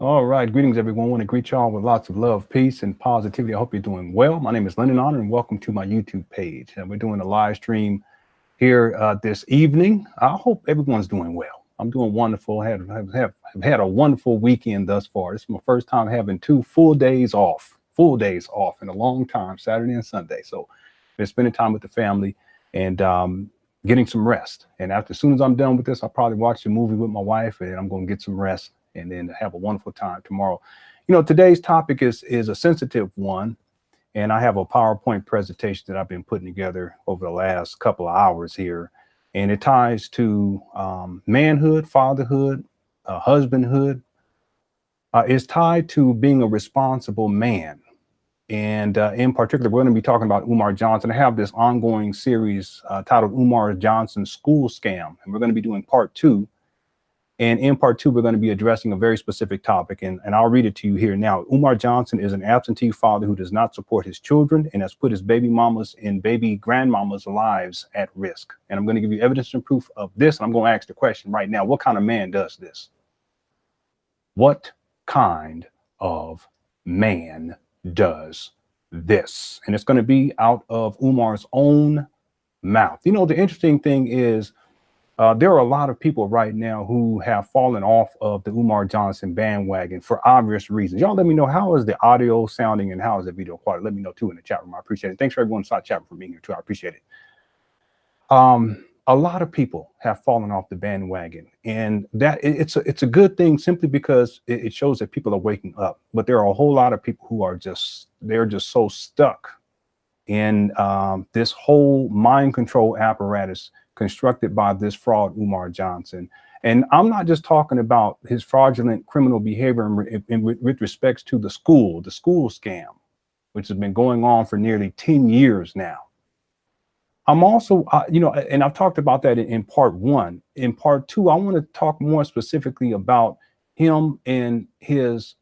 All right, greetings everyone. I want to greet y'all with lots of love, peace, and positivity. I hope you're doing well. My name is Lenon, and welcome to my YouTube page. And we're doing a live stream here this evening. I hope everyone's doing well. I'm doing wonderful. Have had a wonderful weekend thus far. This is my first time having two full days off in a long time, Saturday and Sunday. So been spending time with the family and getting some rest. And after, as soon as I'm done with this, I'll probably watch a movie with my wife, and I'm going to get some rest and then have a wonderful time tomorrow. You know, today's topic is a sensitive one, and I have a PowerPoint presentation that I've been putting together over the last couple of hours here, and it ties to manhood, fatherhood, husbandhood. It's tied to being a responsible man. And in particular, we're going to be talking about Umar Johnson. I have this ongoing series titled Umar Johnson School Scam, and we're going to be doing part 2. And in part 2, we're going to be addressing a very specific topic, and I'll read it to you here now. Umar Johnson is an absentee father who does not support his children and has put his baby mamas and baby grandmamas' lives at risk. And I'm going to give you evidence and proof of this. And I'm going to ask the question right now: what kind of man does this? What kind of man does this? And it's going to be out of Umar's own mouth. You know, the interesting thing is, there are a lot of people right now who have fallen off of the Umar Johnson bandwagon for obvious reasons. Y'all let me know, how is the audio sounding and how is the video quality? Let me know too in the chat room. I appreciate it. Thanks for everyone inside chat room for being here too. I appreciate it. A lot of people have fallen off the bandwagon, and that it's a good thing simply because it shows that people are waking up. But there are a whole lot of people who are they're just so stuck in this whole mind control apparatus constructed by this fraud, Umar Johnson. And I'm not just talking about his fraudulent criminal behavior with respects to the school scam, which has been going on for nearly 10 years now. I'm also, you know, and I've talked about that in part 1. In part 2, I want to talk more specifically about him and his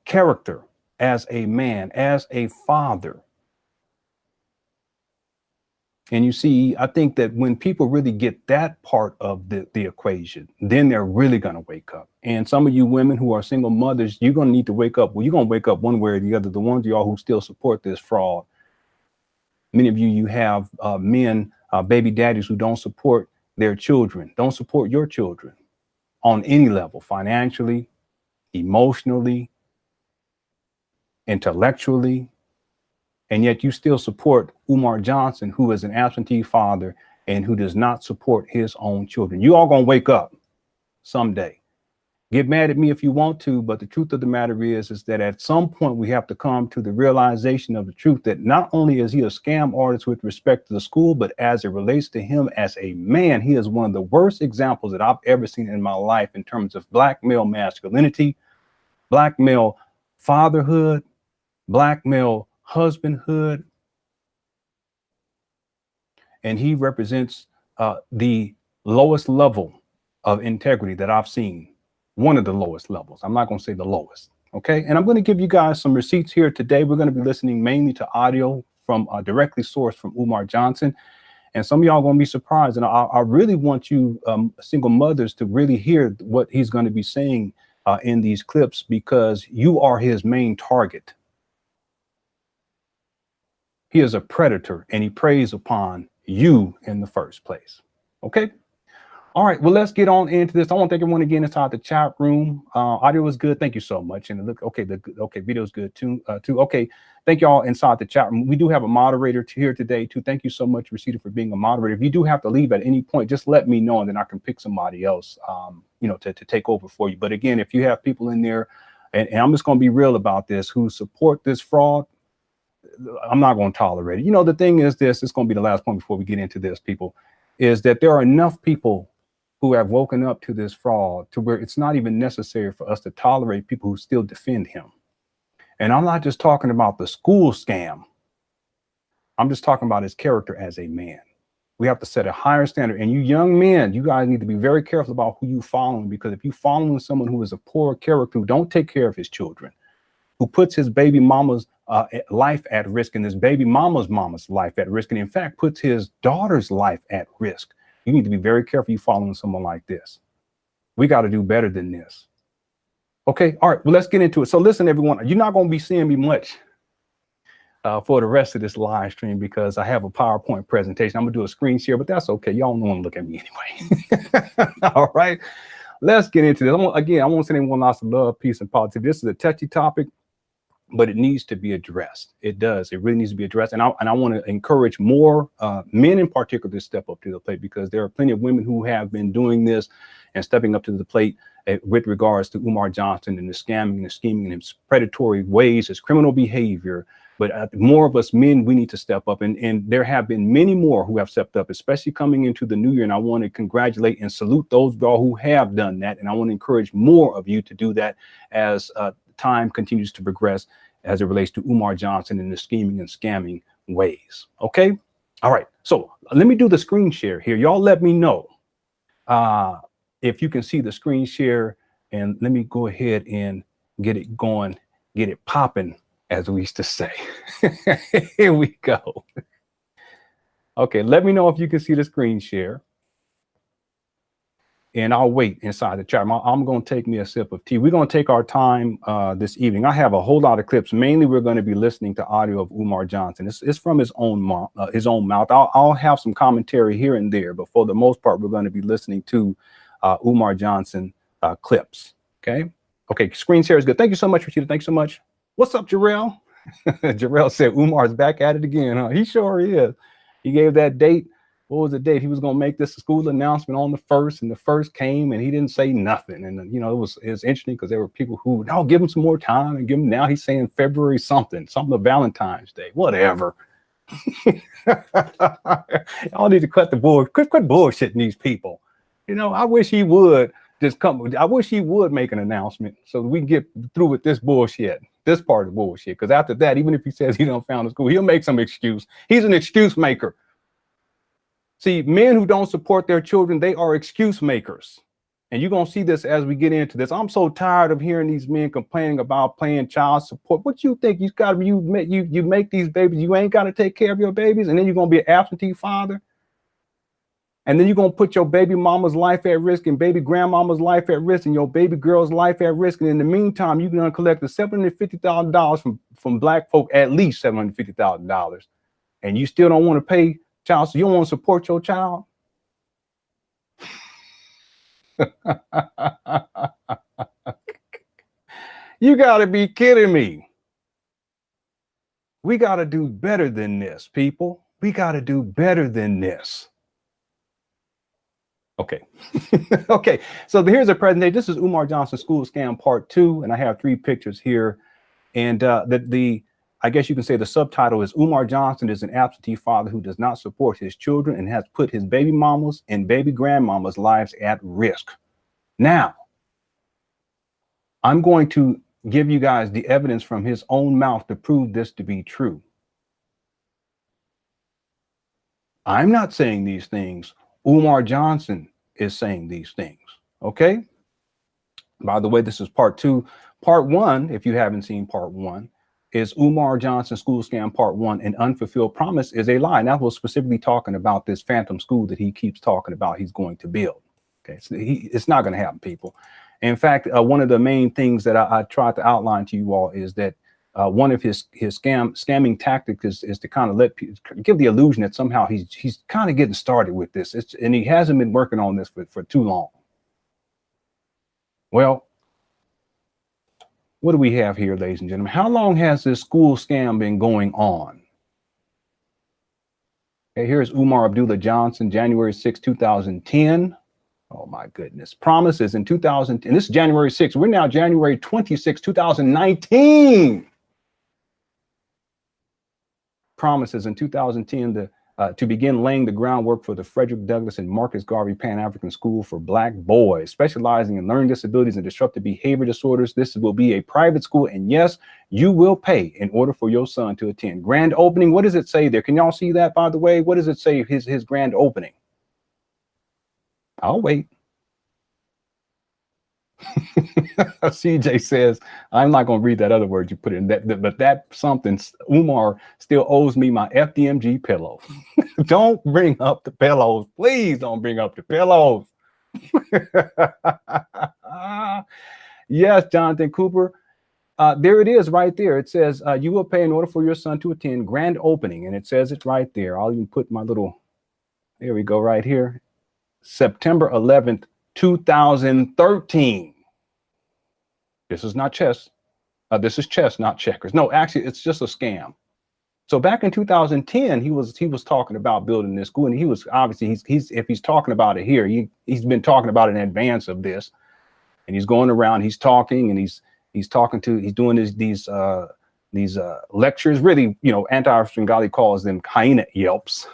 character as a man, as a father. And you see, I think that when people really get that part of the equation, then they're really going to wake up. And some of you women who are single mothers, you're going to need to wake up. Well, you're going to wake up one way or the other. The ones of y'all who still support this fraud. Many of you have men, baby daddies who don't support their children, don't support your children on any level, financially, emotionally, intellectually. And yet you still support Umar Johnson, who is an absentee father and who does not support his own children. You all gonna wake up someday. Get mad at me if you want to, but the truth of the matter is that at some point we have to come to the realization of the truth that not only is he a scam artist with respect to the school, but as it relates to him as a man, he is one of the worst examples that I've ever seen in my life in terms of black male masculinity, black male fatherhood, black male husbandhood. And he represents the lowest level of integrity that I've seen. One of the lowest levels. I'm not going to say the lowest. Okay. And I'm going to give you guys some receipts here today. We're going to be listening mainly to audio from directly sourced from Umar Johnson. And some of y'all are going to be surprised. And I really want you single mothers to really hear what he's going to be saying in these clips, because you are his main target. He is a predator and he preys upon you in the first place. Okay. All right. Well, let's get on into this. I want to thank everyone again inside the chat room. Audio is good. Thank you so much. And look, okay, video is good too. Okay. Thank y'all inside the chat room. We do have a moderator here today too. Thank you so much, Rashida, for being a moderator. If you do have to leave at any point, just let me know and then I can pick somebody else, you know, to take over for you. But again, if you have people in there, and I'm just going to be real about this, who support this fraud, I'm not going to tolerate it. You know, the thing is this, it's going to be the last point before we get into this, people, is that there are enough people who have woken up to this fraud to where it's not even necessary for us to tolerate people who still defend him. And I'm not just talking about the school scam. I'm just talking about his character as a man. We have to set a higher standard. And you young men, you guys need to be very careful about who you following, because if you following someone who is a poor character, who don't take care of his children, who puts his baby mama's life at risk and his baby mama's life at risk, and in fact puts his daughter's life at risk, you need to be very careful you following someone like this. We got to do better than this. Okay. All right. Well, let's get into it. So listen, everyone, you're not going to be seeing me much for the rest of this live stream because I have a PowerPoint presentation. I'm going to do a screen share, but that's okay. Y'all don't want to look at me anyway. All right. Let's get into this. I want to send everyone lots of love, peace, and positivity. This is a touchy topic, but it needs to be addressed. It does. It really needs to be addressed. And I want to encourage more men in particular to step up to the plate, because there are plenty of women who have been doing this and stepping up to the plate with regards to Umar Johnson and the scamming and the scheming and his predatory ways, his criminal behavior. But more of us men, we need to step up. And there have been many more who have stepped up, especially coming into the new year. And I want to congratulate and salute those of y'all who have done that. And I want to encourage more of you to do that as time continues to progress as it relates to Umar Johnson and the scheming and scamming ways. Okay. All right. So let me do the screen share here. Y'all let me know if you can see the screen share, and let me go ahead and get it going, get it popping, as we used to say. Here we go. Okay. Let me know if you can see the screen share. And I'll wait inside the chat. I'm going to take me a sip of tea. We're going to take our time this evening. I have a whole lot of clips. Mainly, we're going to be listening to audio of Umar Johnson. It's from his own mouth. I'll have some commentary here and there, but for the most part, we're going to be listening to Umar Johnson clips. Okay. Okay. Screen share is good. Thank you so much, Rashida. Thanks so much. What's up, Jarrell? Jarrell said Umar's back at it again. Huh? He sure is. He gave that date. What was the date? He was going to make this school announcement on the 1st, and the 1st came and he didn't say nothing. And, you know, it was interesting because there were people who, no, give him some more time and give him, now he's saying February something of Valentine's Day, whatever. Y'all need to cut the bull, quit bullshitting these people. You know, I wish he would just come. I wish he would make an announcement so we can get through with this bullshit, this part of the bullshit. Because after that, even if he says he don't found a school, he'll make some excuse. He's an excuse maker. See, men who don't support their children, they are excuse makers. And you're going to see this as we get into this. I'm so tired of hearing these men complaining about paying child support. What you think? You make these babies, you ain't got to take care of your babies, and then you're going to be an absentee father? And then you're going to put your baby mama's life at risk and baby grandmama's life at risk and your baby girl's life at risk. And in the meantime, you're going to collect the $750,000 from black folk, at least $750,000. And you still don't want to pay child, so you don't want to support your child? You got to be kidding me. We got to do better than this, people. We got to do better than this. Okay. Okay. So here's a presentation. This is Umar Johnson School Scam Part 2, and I have 3 pictures here. And I guess you can say the subtitle is Umar Johnson is an absentee father who does not support his children and has put his baby mamas and baby grandmamas' lives at risk. Now, I'm going to give you guys the evidence from his own mouth to prove this to be true. I'm not saying these things. Umar Johnson is saying these things. Okay. By the way, this is part 2. Part 1, if you haven't seen part 1, is Umar Johnson School Scam Part 1, an unfulfilled promise is a lie. And that was specifically talking about this phantom school that he keeps talking about he's going to build. Okay, so it's not going to happen, people. In fact, one of the main things that I tried to outline to you all is that one of his scamming tactics is to kind of let people give the illusion that somehow he's kind of getting started with this. And he hasn't been working on this for too long. Well, what do we have here, ladies and gentlemen? How long has this school scam been going on? Okay, here's Umar Abdullah Johnson, January 6, 2010. Oh my goodness. Promises in 2000, and this is January 6th. We're now January 26, 2019. Promises in 2010 to begin laying the groundwork for the Frederick Douglass and Marcus Garvey Pan-African School for Black Boys, specializing in learning disabilities and disruptive behavior disorders. This will be a private school, and yes, you will pay in order for your son to attend. Grand opening, what does it say there? Can y'all see that, by the way? What does it say, his grand opening? I'll wait. CJ says, I'm not going to read that other word you put in that, but that something, Umar still owes me my FDMG pillow. Don't bring up the pillows. Please don't bring up the pillows. Yes, Jonathan Cooper. There it is right there. It says you will pay in order for your son to attend grand opening. And it says it right there. I'll even put my little, there we go right here. September 11th, 2013. This is not chess. This is chess, not checkers. No, actually, it's just a scam. So back in 2010, he was talking about building this school, and he was obviously he's if he's talking about it here, he's been talking about it in advance of this, and he's going around, he's talking, and he's doing these lectures. Really, you know, anti-Bengali calls them hyena yelps.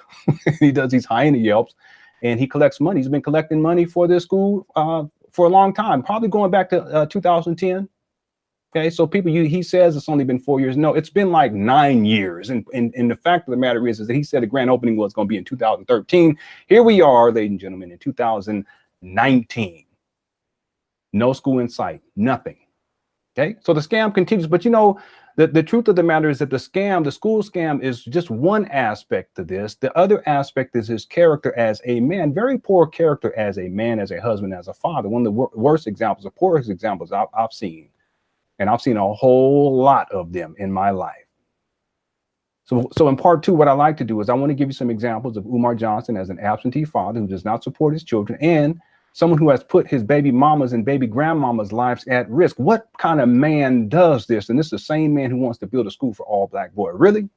He does these hyena yelps, and he collects money. He's been collecting money for this school for a long time, probably going back to 2010. Okay, so people, he says it's only been 4 years. No, it's been like 9 years. And the fact of the matter is that he said the grand opening was going to be in 2013. Here we are, ladies and gentlemen, in 2019. No school in sight, nothing. Okay, so the scam continues. But you know, the truth of the matter is that the school scam is just one aspect to this. The other aspect is his character as a man, very poor character as a man, as a husband, as a father. One of the worst examples, the poorest examples I've seen. And I've seen a whole lot of them in my life. So in part two, what I like to do is I want to give you some examples of Umar Johnson as an absentee father who does not support his children, and someone who has put his baby mamas and baby grandmamas' lives at risk. What kind of man does this? And this is the same man who wants to build a school for all black boys. Really?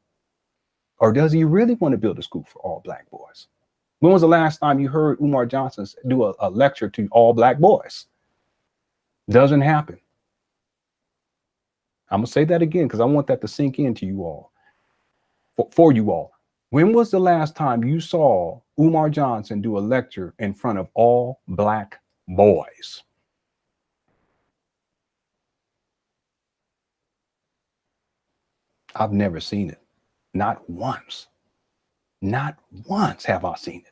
Or does he really want to build a school for all black boys? When was the last time you heard Umar Johnson do a lecture to all black boys? Doesn't happen. I'm going to say that again because I want that to sink into you all, for you all. When was the last time you saw Umar Johnson do a lecture in front of all black boys? I've never seen it. Not once. Not once have I seen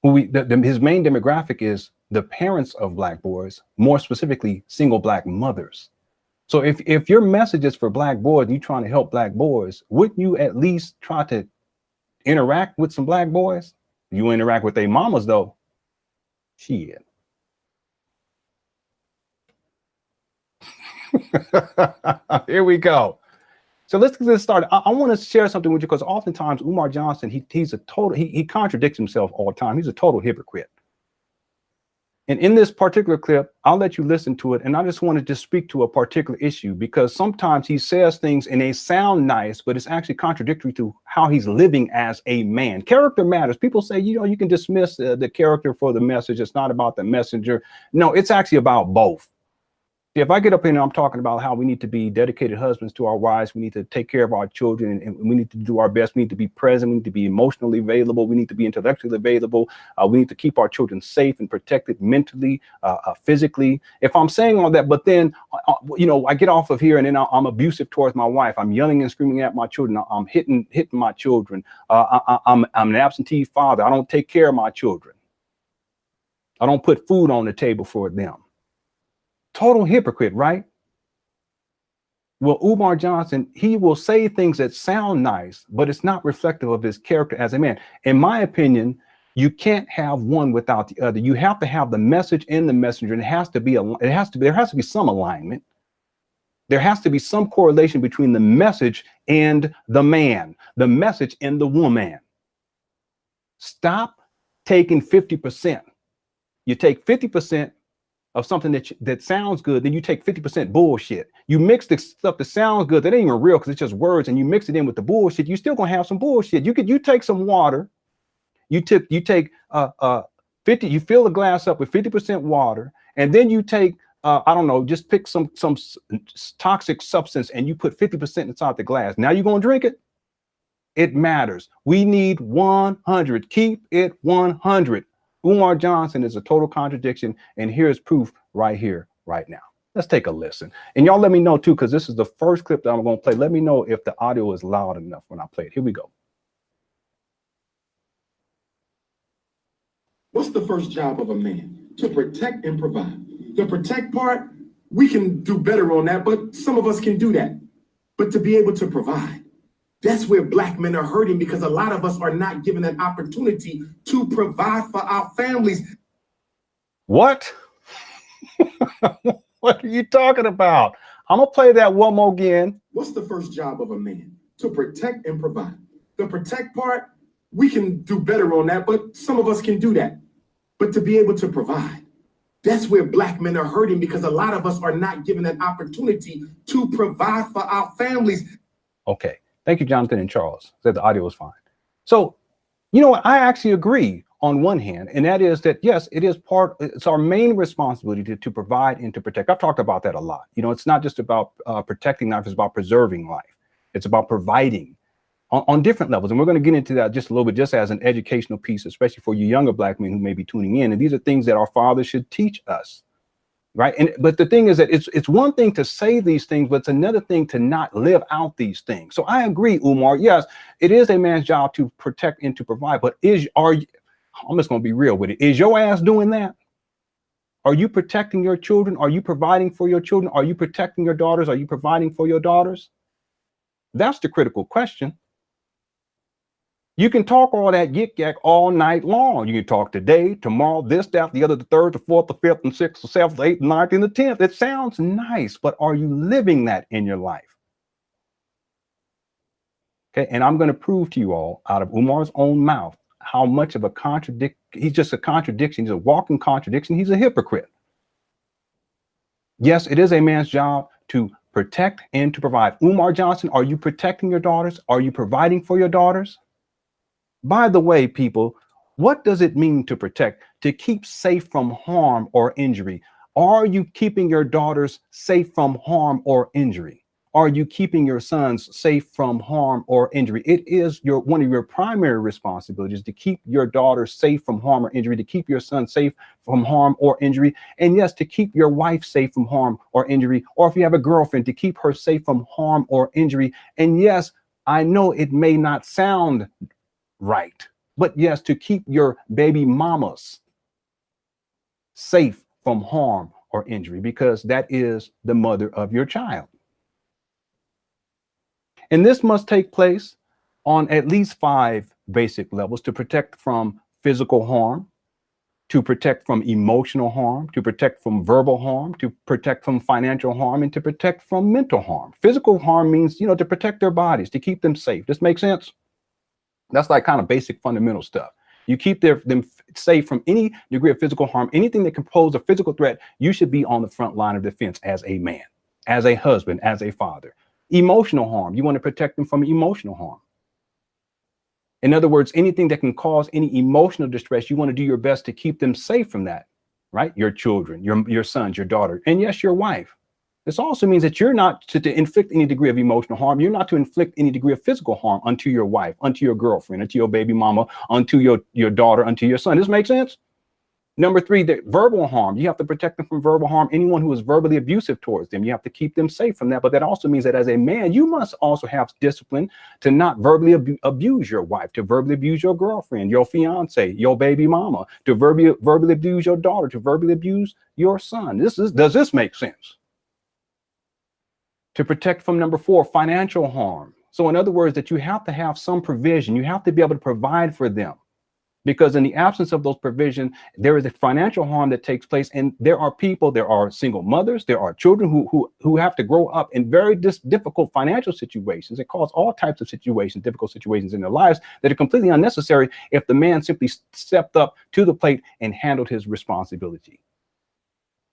it. His main demographic is the parents of black boys, more specifically, single black mothers. So if your message is for black boys and you're trying to help black boys, wouldn't you at least try to interact with some black boys? You interact with their mamas, though. Shit. Here we go. So let's get this started. I want to share something with you because oftentimes Umar Johnson, he contradicts himself all the time. He's a total hypocrite. And in this particular clip, I'll let you listen to it. And I just want to just speak to a particular issue because sometimes he says things and they sound nice, but it's actually contradictory to how he's living as a man. Character matters. People say, you know, you can dismiss the character for the message. It's not about the messenger. No, it's actually about both. If I get up here and I'm talking about how we need to be dedicated husbands to our wives, we need to take care of our children, and we need to do our best. We need to be present. We need to be emotionally available. We need to be intellectually available. We need to keep our children safe and protected mentally, physically. If I'm saying all that, but then, you know, I get off of here and then I'm abusive towards my wife. I'm yelling and screaming at my children. I'm hitting my children. I'm an absentee father. I don't take care of my children. I don't put food on the table for them. Total hypocrite, right? Well, Umar Johnson, he will say things that sound nice, but it's not reflective of his character as a man. In my opinion, you can't have one without the other. You have to have the message and the messenger, and there has to be some alignment. There has to be some correlation between the message and the man, the message and the woman. Stop taking 50%. You take 50% of something that sounds good, then you take 50% bullshit. You mix the stuff that sounds good, that ain't even real because it's just words, and you mix it in with the bullshit, you still gonna have some bullshit. You take some water, you take 50, you fill the glass up with 50% water, and then you take I don't know, just pick some toxic substance and you put 50% inside the glass. Now you're gonna drink it? It matters. We need 100. Keep it 100. Umar Johnson is a total contradiction, and here's proof right here, right now. Let's take a listen. And y'all let me know too, because this is the first clip that I'm going to play. Let me know if the audio is loud enough when I play it. Here we go. What's the first job of a man? To protect and provide. The protect part, we can do better on that, but some of us can do that. But to be able to provide, that's where black men are hurting, because a lot of us are not given an opportunity to provide for our families. What? What are you talking about? I'm gonna play that one more again. What's the first job of a man? To protect and provide. The protect part, we can do better on that, but some of us can do that. But to be able to provide, that's where black men are hurting, because a lot of us are not given an opportunity to provide for our families. Okay. Thank you, Jonathan and Charles. Said the audio was fine. So, you know what? I actually agree on one hand, and that is that, yes, it's our main responsibility to provide and to protect. I've talked about that a lot. You know, it's not just about protecting life, it's about preserving life. It's about providing on different levels. And we're going to get into that just a little bit, just as an educational piece, especially for you younger black men who may be tuning in. And these are things that our fathers should teach us. Right. But the thing is that it's one thing to say these things, but it's another thing to not live out these things. So I agree, Umar. Yes, it is a man's job to protect and to provide. But I'm just going to be real with it. Is your ass doing that? Are you protecting your children? Are you providing for your children? Are you protecting your daughters? Are you providing for your daughters? That's the critical question. You can talk all that yik yak all night long. You can talk today, tomorrow, this, that, the other, the third, the fourth, the fifth, and sixth, the seventh, the eighth, the ninth, and the 10th. It sounds nice, but are you living that in your life? Okay, and I'm going to prove to you all out of Umar's own mouth how much of a he's just a contradiction. He's a walking contradiction. He's a hypocrite. Yes, it is a man's job to protect and to provide. Umar Johnson, are you protecting your daughters? Are you providing for your daughters? By the way, people, what does it mean to protect? To keep safe from harm or injury. Are you keeping your daughters safe from harm or injury? Are you keeping your sons safe from harm or injury? It is one of your primary responsibilities to keep your daughters safe from harm or injury, to keep your son safe from harm or injury. And yes, to keep your wife safe from harm or injury. Or if you have a girlfriend, to keep her safe from harm or injury. And yes, I know it may not sound right, but yes, to keep your baby mamas safe from harm or injury, because that is the mother of your child. And this must take place on at least 5 basic levels: to protect from physical harm, to protect from emotional harm, to protect from verbal harm, to protect from financial harm, and to protect from mental harm. Physical harm means, you know, to protect their bodies, to keep them safe. This makes sense? That's like kind of basic fundamental stuff. You keep them safe from any degree of physical harm, anything that can pose a physical threat. You should be on the front line of defense as a man, as a husband, as a father. Emotional harm, you want to protect them from emotional harm. In other words, anything that can cause any emotional distress, you want to do your best to keep them safe from that, right? Your children, your sons, your daughter, and yes, your wife. This also means that you're not to inflict any degree of emotional harm. You're not to inflict any degree of physical harm unto your wife, unto your girlfriend, unto your baby mama, unto your daughter, unto your son. Does this make sense? Number 3, the verbal harm. You have to protect them from verbal harm. Anyone who is verbally abusive towards them, you have to keep them safe from that. But that also means that as a man, you must also have discipline to not verbally abuse your wife, to verbally abuse your girlfriend, your fiance, your baby mama, to verbally abuse your daughter, to verbally abuse your son. Does this make sense? To protect from number 4, financial harm. So in other words, that you have to have some provision. You have to be able to provide for them, because in the absence of those provisions, there is a financial harm that takes place. And there are single mothers, there are children who have to grow up in very difficult financial situations. It causes all types of difficult situations in their lives that are completely unnecessary if the man simply stepped up to the plate and handled his responsibility.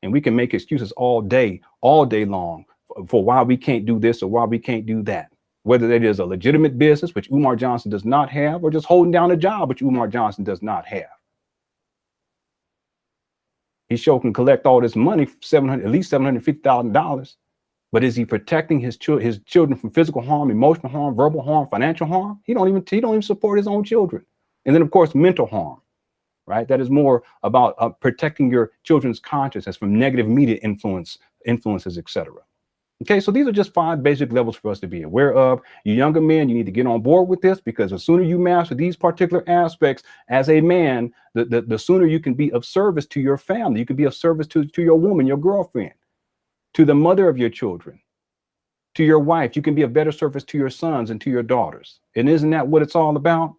And we can make excuses all day long for why we can't do this or why we can't do that, whether that is a legitimate business, which Umar Johnson does not have, or just holding down a job, which Umar Johnson does not have. He sure can collect all this money, at least $750,000, but is he protecting his children from physical harm, emotional harm, verbal harm, financial harm? He don't even support his own children. And then, of course, mental harm, right? That is more about protecting your children's consciousness from negative media influences, etc. Okay, so these are just 5 basic levels for us to be aware of. You younger men, you need to get on board with this, because the sooner you master these particular aspects as a man, the sooner you can be of service to your family. You can be of service to your woman, your girlfriend, to the mother of your children, to your wife. You can be of better service to your sons and to your daughters. And isn't that what it's all about?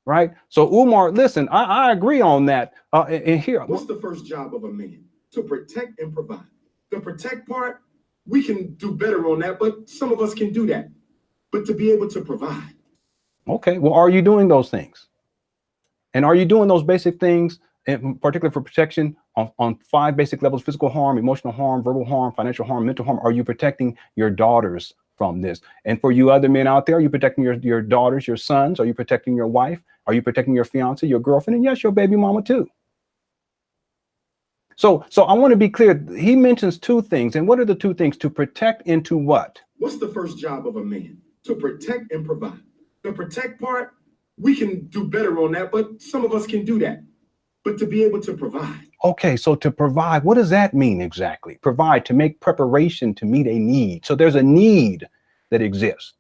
Right? So Umar, listen, I agree on that. And here, what's the first job of a man? To protect and provide. The protect part, we can do better on that, but some of us can do that. But to be able to provide. Okay, well, are you doing those things? And are you doing those basic things, in particular for protection on 5 basic levels: physical harm, emotional harm, verbal harm, financial harm, mental harm? Are you protecting your daughters from this? And for you other men out there, are you protecting your daughters, your sons? Are you protecting your wife? Are you protecting your fiance, your girlfriend, and yes, your baby mama too? So I want to be clear. He mentions 2 things. And what are the 2 things? To protect and to what? What's the first job of a man? To protect and provide. The protect part, we can do better on that, but some of us can do that. But to be able to provide. Okay, so to provide, what does that mean exactly? Provide, to make preparation to meet a need. So there's a need that exists.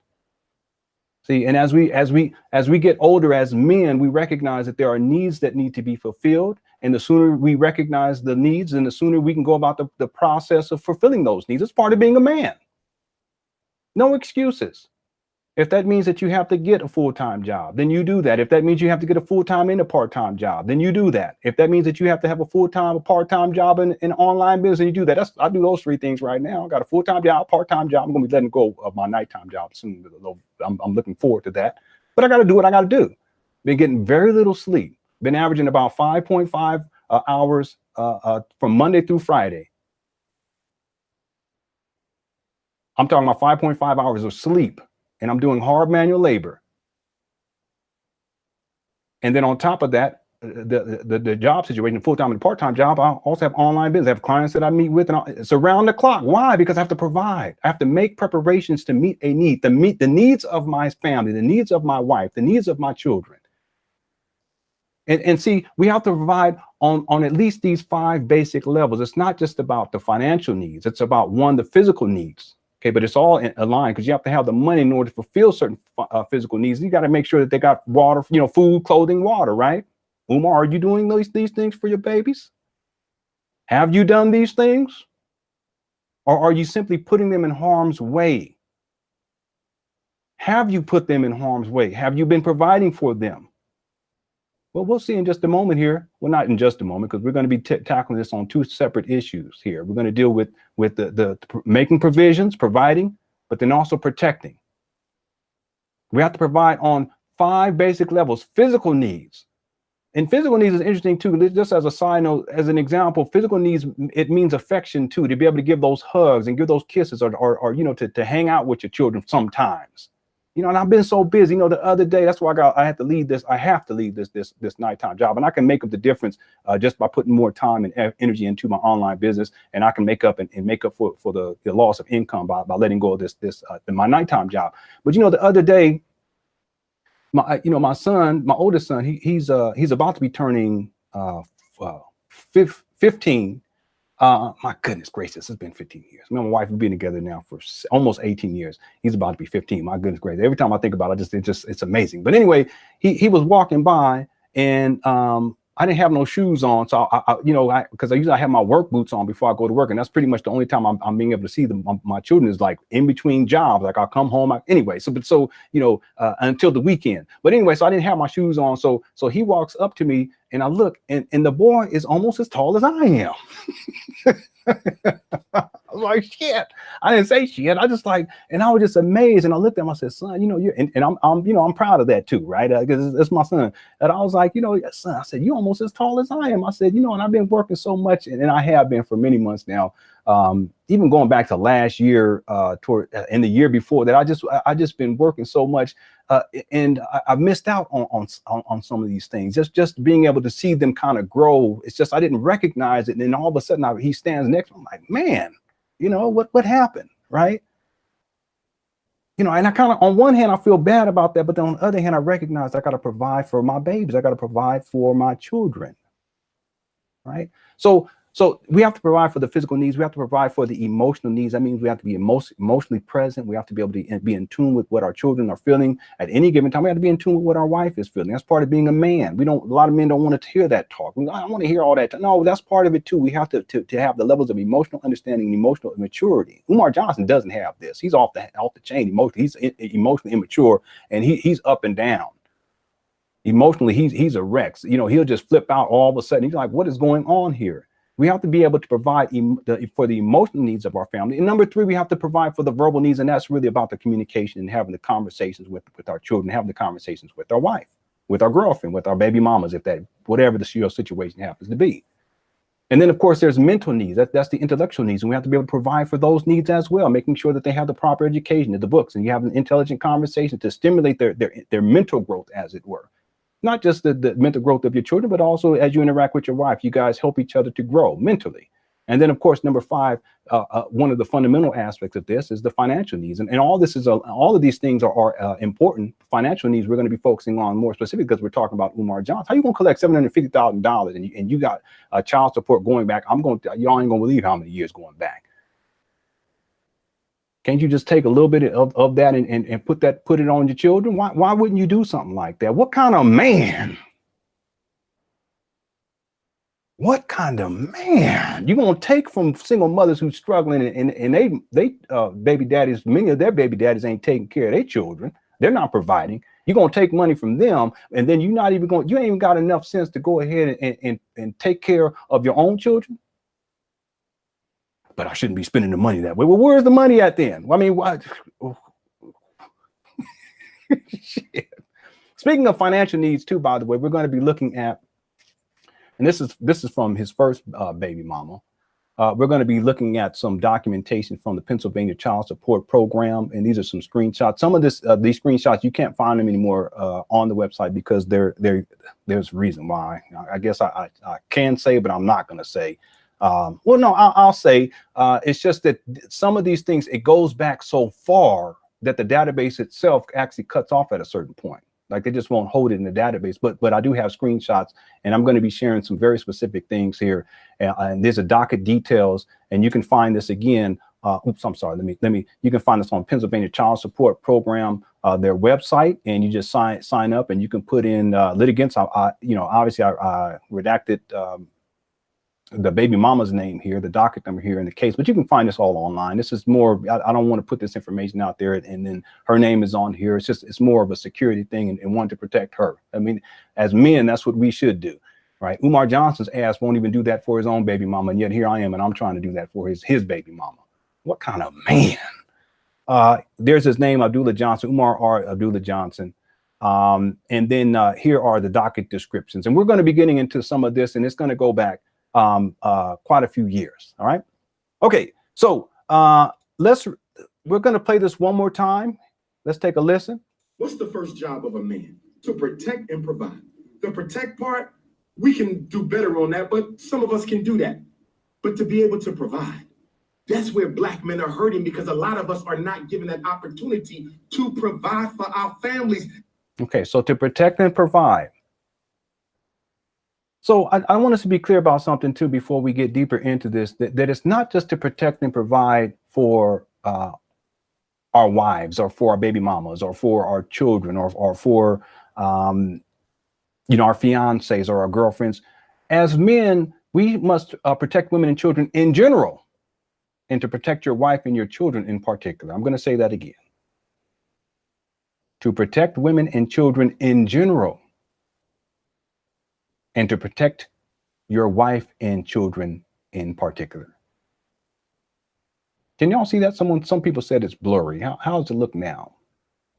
See, and as we get older as men, we recognize that there are needs that need to be fulfilled. And the sooner we recognize the needs, and the sooner we can go about the process of fulfilling those needs. It's part of being a man. No excuses. If that means that you have to get a full-time job, then you do that. If that means you have to get a full-time and a part-time job, then you do that. If that means that you have to have a full-time, a part-time job in online business, you do that. I do those 3 things right now. I got a full-time job, part-time job. I'm going to be letting go of my nighttime job soon. I'm looking forward to that. But I got to do what I got to do. Been getting very little sleep. Been averaging about 5.5 hours from Monday through Friday. I'm talking about 5.5 hours of sleep. And I'm doing hard manual labor. And then on top of that, the job situation, full-time and part-time job, I also have online business. I have clients that I meet with, and it's around the clock. Why? Because I have to provide. I have to make preparations to meet a need, to meet the needs of my family, the needs of my wife, the needs of my children. And see, we have to provide on at least these 5 basic levels. It's not just about the financial needs. It's about, 1, the physical needs. Okay, but it's all aligned, because you have to have the money in order to fulfill certain physical needs. You got to make sure that they got water, food, clothing, water, right? Umar, are you doing these things for your babies? Have you done these things? Or are you simply putting them in harm's way? Have you put them in harm's way? Have you been providing for them? Well, we'll see in just a moment here. Well, not in just a moment, because we're going to be tackling this on 2 separate issues here. We're going to deal with the making provisions, providing, but then also protecting. We have to provide on 5 basic levels: physical needs. And physical needs is interesting too. Just as a side note, as an example, physical needs, it means affection too, to be able to give those hugs and give those kisses, or to hang out with your children sometimes. And I've been so busy. The other day, that's why I had to leave this. I have to leave this nighttime job, and I can make up the difference just by putting more time and energy into my online business, and I can make up and make up for the loss of income by letting go of my nighttime job. But the other day, my son, my oldest son, he's about to be turning 15. My goodness gracious, it's been 15 years. Me and my wife have been together now for almost 18 years. He's about to be 15. My goodness gracious. Every time I think about it, it's amazing. But anyway, he was walking by, and I didn't have no shoes on. So because I usually have my work boots on before I go to work. And that's pretty much the only time I'm being able to see them. My children is like in between jobs. Like I'll come home anyway. So until the weekend. But anyway, so I didn't have my shoes on. So he walks up to me, and I look, and the boy is almost as tall as I am. I was like, shit. I didn't say shit. I was just amazed. And I looked at him, I said, son, you're, and I'm proud of that too, right? Because it's my son. And I was like, son, I said, you almost as tall as I am. I said, and I've been working so much, and I have been for many months now. Even going back to last year, and the year before that, I just been working so much, and I missed out on some of these things. Just being able to see them kind of grow. It's just I didn't recognize it, and then all of a sudden he stands next to me. I'm like, man, what happened, right? And I kind of, on one hand, I feel bad about that, but then on the other hand, I recognize I got to provide for my babies. I got to provide for my children, right? So we have to provide for the physical needs. We have to provide for the emotional needs. That means we have to be emotionally present. We have to be able to be in tune with what our children are feeling at any given time. We have to be in tune with what our wife is feeling. That's part of being a man. A lot of men don't want to hear that talk. I don't want to hear all that. No, that's part of it too. We have to have the levels of emotional understanding and emotional maturity. Umar Johnson doesn't have this. He's off the chain emotionally. He's emotionally immature, and he's up and down. Emotionally, he's a wreck. He'll just flip out all of a sudden. He's like, what is going on here? We have to be able to provide for the emotional needs of our family. And number three, we have to provide for the verbal needs. And that's really about the communication and having the conversations with our children, having the conversations with our wife, with our girlfriend, with our baby mamas, if that, whatever the situation happens to be. And then, of course, there's mental needs. That's the intellectual needs. And we have to be able to provide for those needs as well, making sure that they have the proper education, the books, and you have an intelligent conversation to stimulate their mental growth, as it were. Not just the mental growth of your children, but also as you interact with your wife, you guys help each other to grow mentally. And then, of course, number five, one of the fundamental aspects of this is the financial needs. And all this is all of these things are important. Financial needs we're going to be focusing on more specifically because we're talking about Umar Johnson. How you going to collect $750,000 and you got child support going back? Y'all ain't going to believe how many years going back. Can't you just take a little bit of that and put it on your children? Why wouldn't you do something like that? What kind of man? What kind of man you gonna take from single mothers who's struggling and they baby daddies, many of their baby daddies ain't taking care of their children. They're not providing. You're gonna take money from them, and then you ain't even got enough sense to go ahead and take care of your own children. But I shouldn't be spending the money that way. Well, where's the money at then? I mean, what? Shit. Speaking of financial needs too, by the way, we're going to be looking at, and this is from his first baby mama. We're going to be looking at some documentation from the Pennsylvania Child Support Program, and these are some screenshots. Some of these screenshots you can't find them anymore on the website because there's a reason why. I guess I can say, but I'm not going to say. Well, no, I'll say it's just that some of these things, it goes back so far that the database itself actually cuts off at a certain point. Like they just won't hold it in the database. But I do have screenshots, and I'm going to be sharing some very specific things here. And there's a docket details, and you can find this again. Oops, I'm sorry. You can find this on Pennsylvania Child Support Program, their website, and you just sign up, and you can put in litigants. Obviously I redacted the baby mama's name here, the docket number here in the case, but you can find this all online. This is more, I don't want to put this information out there and then her name is on here. It's more of a security thing and wanting to protect her. I mean, as men, that's what we should do, right? Umar Johnson's ass won't even do that for his own baby mama, and yet here I am, and I'm trying to do that for his baby mama. What kind of man? There's his name, Abdullah Johnson, Umar R. Abdullah Johnson. And then here are the docket descriptions, and we're going to be getting into some of this, and it's going to go back quite a few years. All right. Okay. So we're going to play this one more time. Let's take a listen. What's the first job of a man? To protect and provide. The protect part, we can do better on that, but some of us can do that. But to be able to provide, that's where black men are hurting, because a lot of us are not given that opportunity to provide for our families. Okay. So to protect and provide. So I want us to be clear about something too before we get deeper into this, that it's not just to protect and provide for our wives or for our baby mamas or for our children or for our fiancés or our girlfriends. As men, we must protect women and children in general, and to protect your wife and your children in particular. I'm going to say that again. To protect women and children in general, and to protect your wife and children in particular. Can y'all see that? Some people said it's blurry. How does it look now?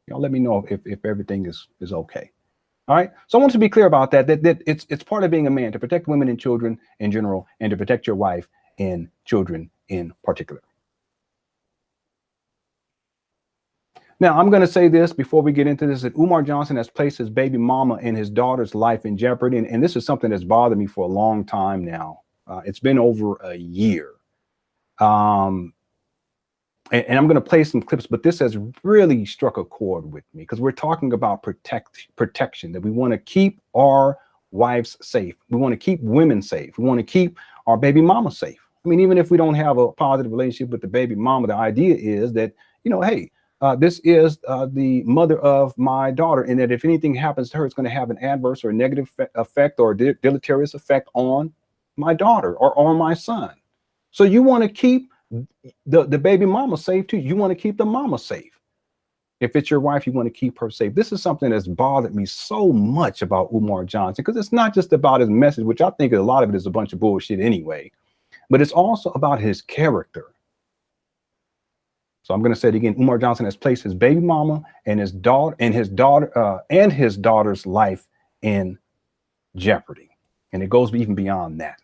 Y'all let me know if everything is okay. All right. So I want to be clear about that it's part of being a man to protect women and children in general, and to protect your wife and children in particular. Now, I'm going to say this before we get into this, that Umar Johnson has placed his baby mama and his daughter's life in jeopardy. And this is something that's bothered me for a long time now. It's been over a year. And I'm going to play some clips, but this has really struck a chord with me, because we're talking about protection, that we want to keep our wives safe. We want to keep women safe. We want to keep our baby mama safe. I mean, even if we don't have a positive relationship with the baby mama, the idea is that, hey, this is the mother of my daughter, and that if anything happens to her, it's going to have an adverse or negative effect or deleterious effect on my daughter or on my son. So you want to keep the baby mama safe too. You want to keep the mama safe. If it's your wife, you want to keep her safe. This is something that's bothered me so much about Umar Johnson, because it's not just about his message, which I think a lot of it is a bunch of bullshit anyway. but it's also about his character. So I'm going to say it again. Umar Johnson has placed his baby mama and his daughter's life in jeopardy. And it goes even beyond that.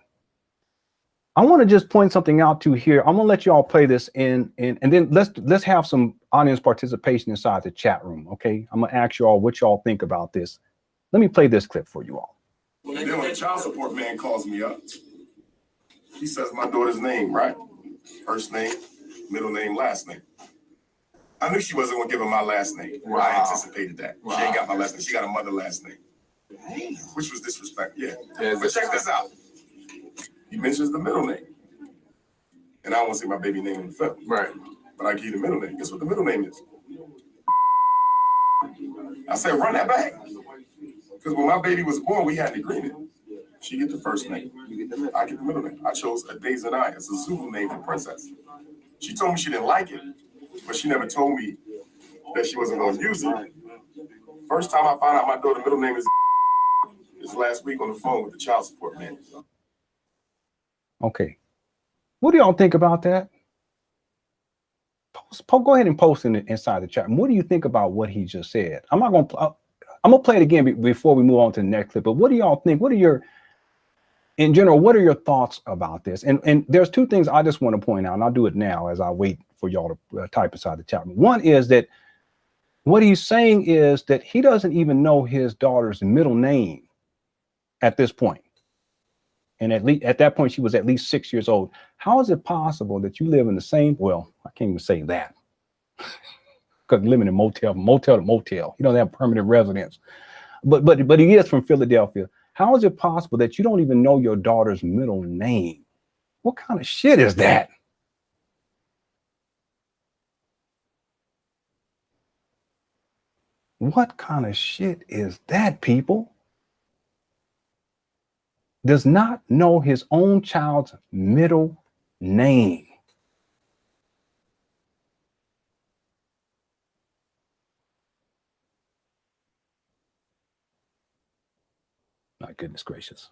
I want to just point something out to here. I'm going to let you all play this and then let's have some audience participation inside the chat room. Okay. I'm going to ask you all what y'all think about this. Let me play this clip for you all. And then when the child support man calls me up, he says my daughter's name, right? First name, middle name, last name. I knew she wasn't going to give him my last name. Wow. I anticipated that. Wow. She ain't got my last name. She got a mother last name. Damn. Which was disrespect. Yeah. But check this out. He mentions the middle name. And I don't want to say my baby name in the film. Right. But I give you the middle name. Guess what the middle name is? I said, run that back. Because when my baby was born, we had an agreement. She get the first name. I get the middle name. I chose Adezanai as a Zulu name for princess. She told me she didn't like it, but she never told me that she wasn't going to use it. First time I found out my daughter's middle name is last week on the phone with the child support man. Okay. What do y'all think about that? Go ahead and post inside the chat. What do you think about what he just said? I'm going to play it again before we move on to the next clip. But what do y'all think? In general, what are your thoughts about this? And there's two things I just want to point out, and I'll do it now as I wait for y'all to type inside the chat room. One is that what he's saying is that he doesn't even know his daughter's middle name at this point. And at that point, she was at least 6 years old. How is it possible that you live in the same, well, I can't even say that. Because living in motel to motel, you don't have permanent residence. But he is from Philadelphia. How is it possible that you don't even know your daughter's middle name? What kind of shit is that? What kind of shit is that, people? Does not know his own child's middle name. My goodness gracious.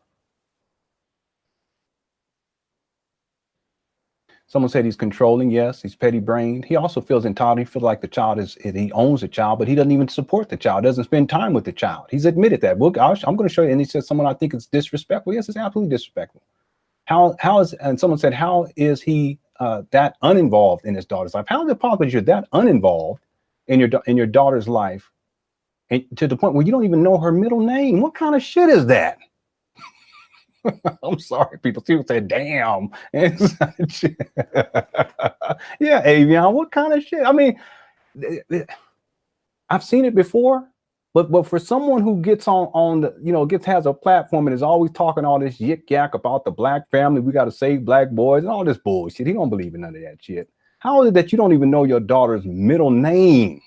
Someone said he's controlling. Yes, he's petty-brained. He also feels entitled. He feels like the child he owns the child, but he doesn't even support the child, doesn't spend time with the child. He's admitted that. Look, I'm going to show you. And he said, someone I think it's disrespectful. Yes, it's absolutely disrespectful. And someone said, how is he that uninvolved in his daughter's life? How is it possible that you're that uninvolved in your daughter's life, and to the point where you don't even know her middle name? What kind of shit is that? I'm sorry, people say, damn. Yeah, Avion, what kind of shit? I mean, I've seen it before, but for someone who gets on the, has a platform and is always talking all this yik yak about the black family, we got to save black boys and all this bullshit. He don't believe in none of that shit. How is it that you don't even know your daughter's middle name?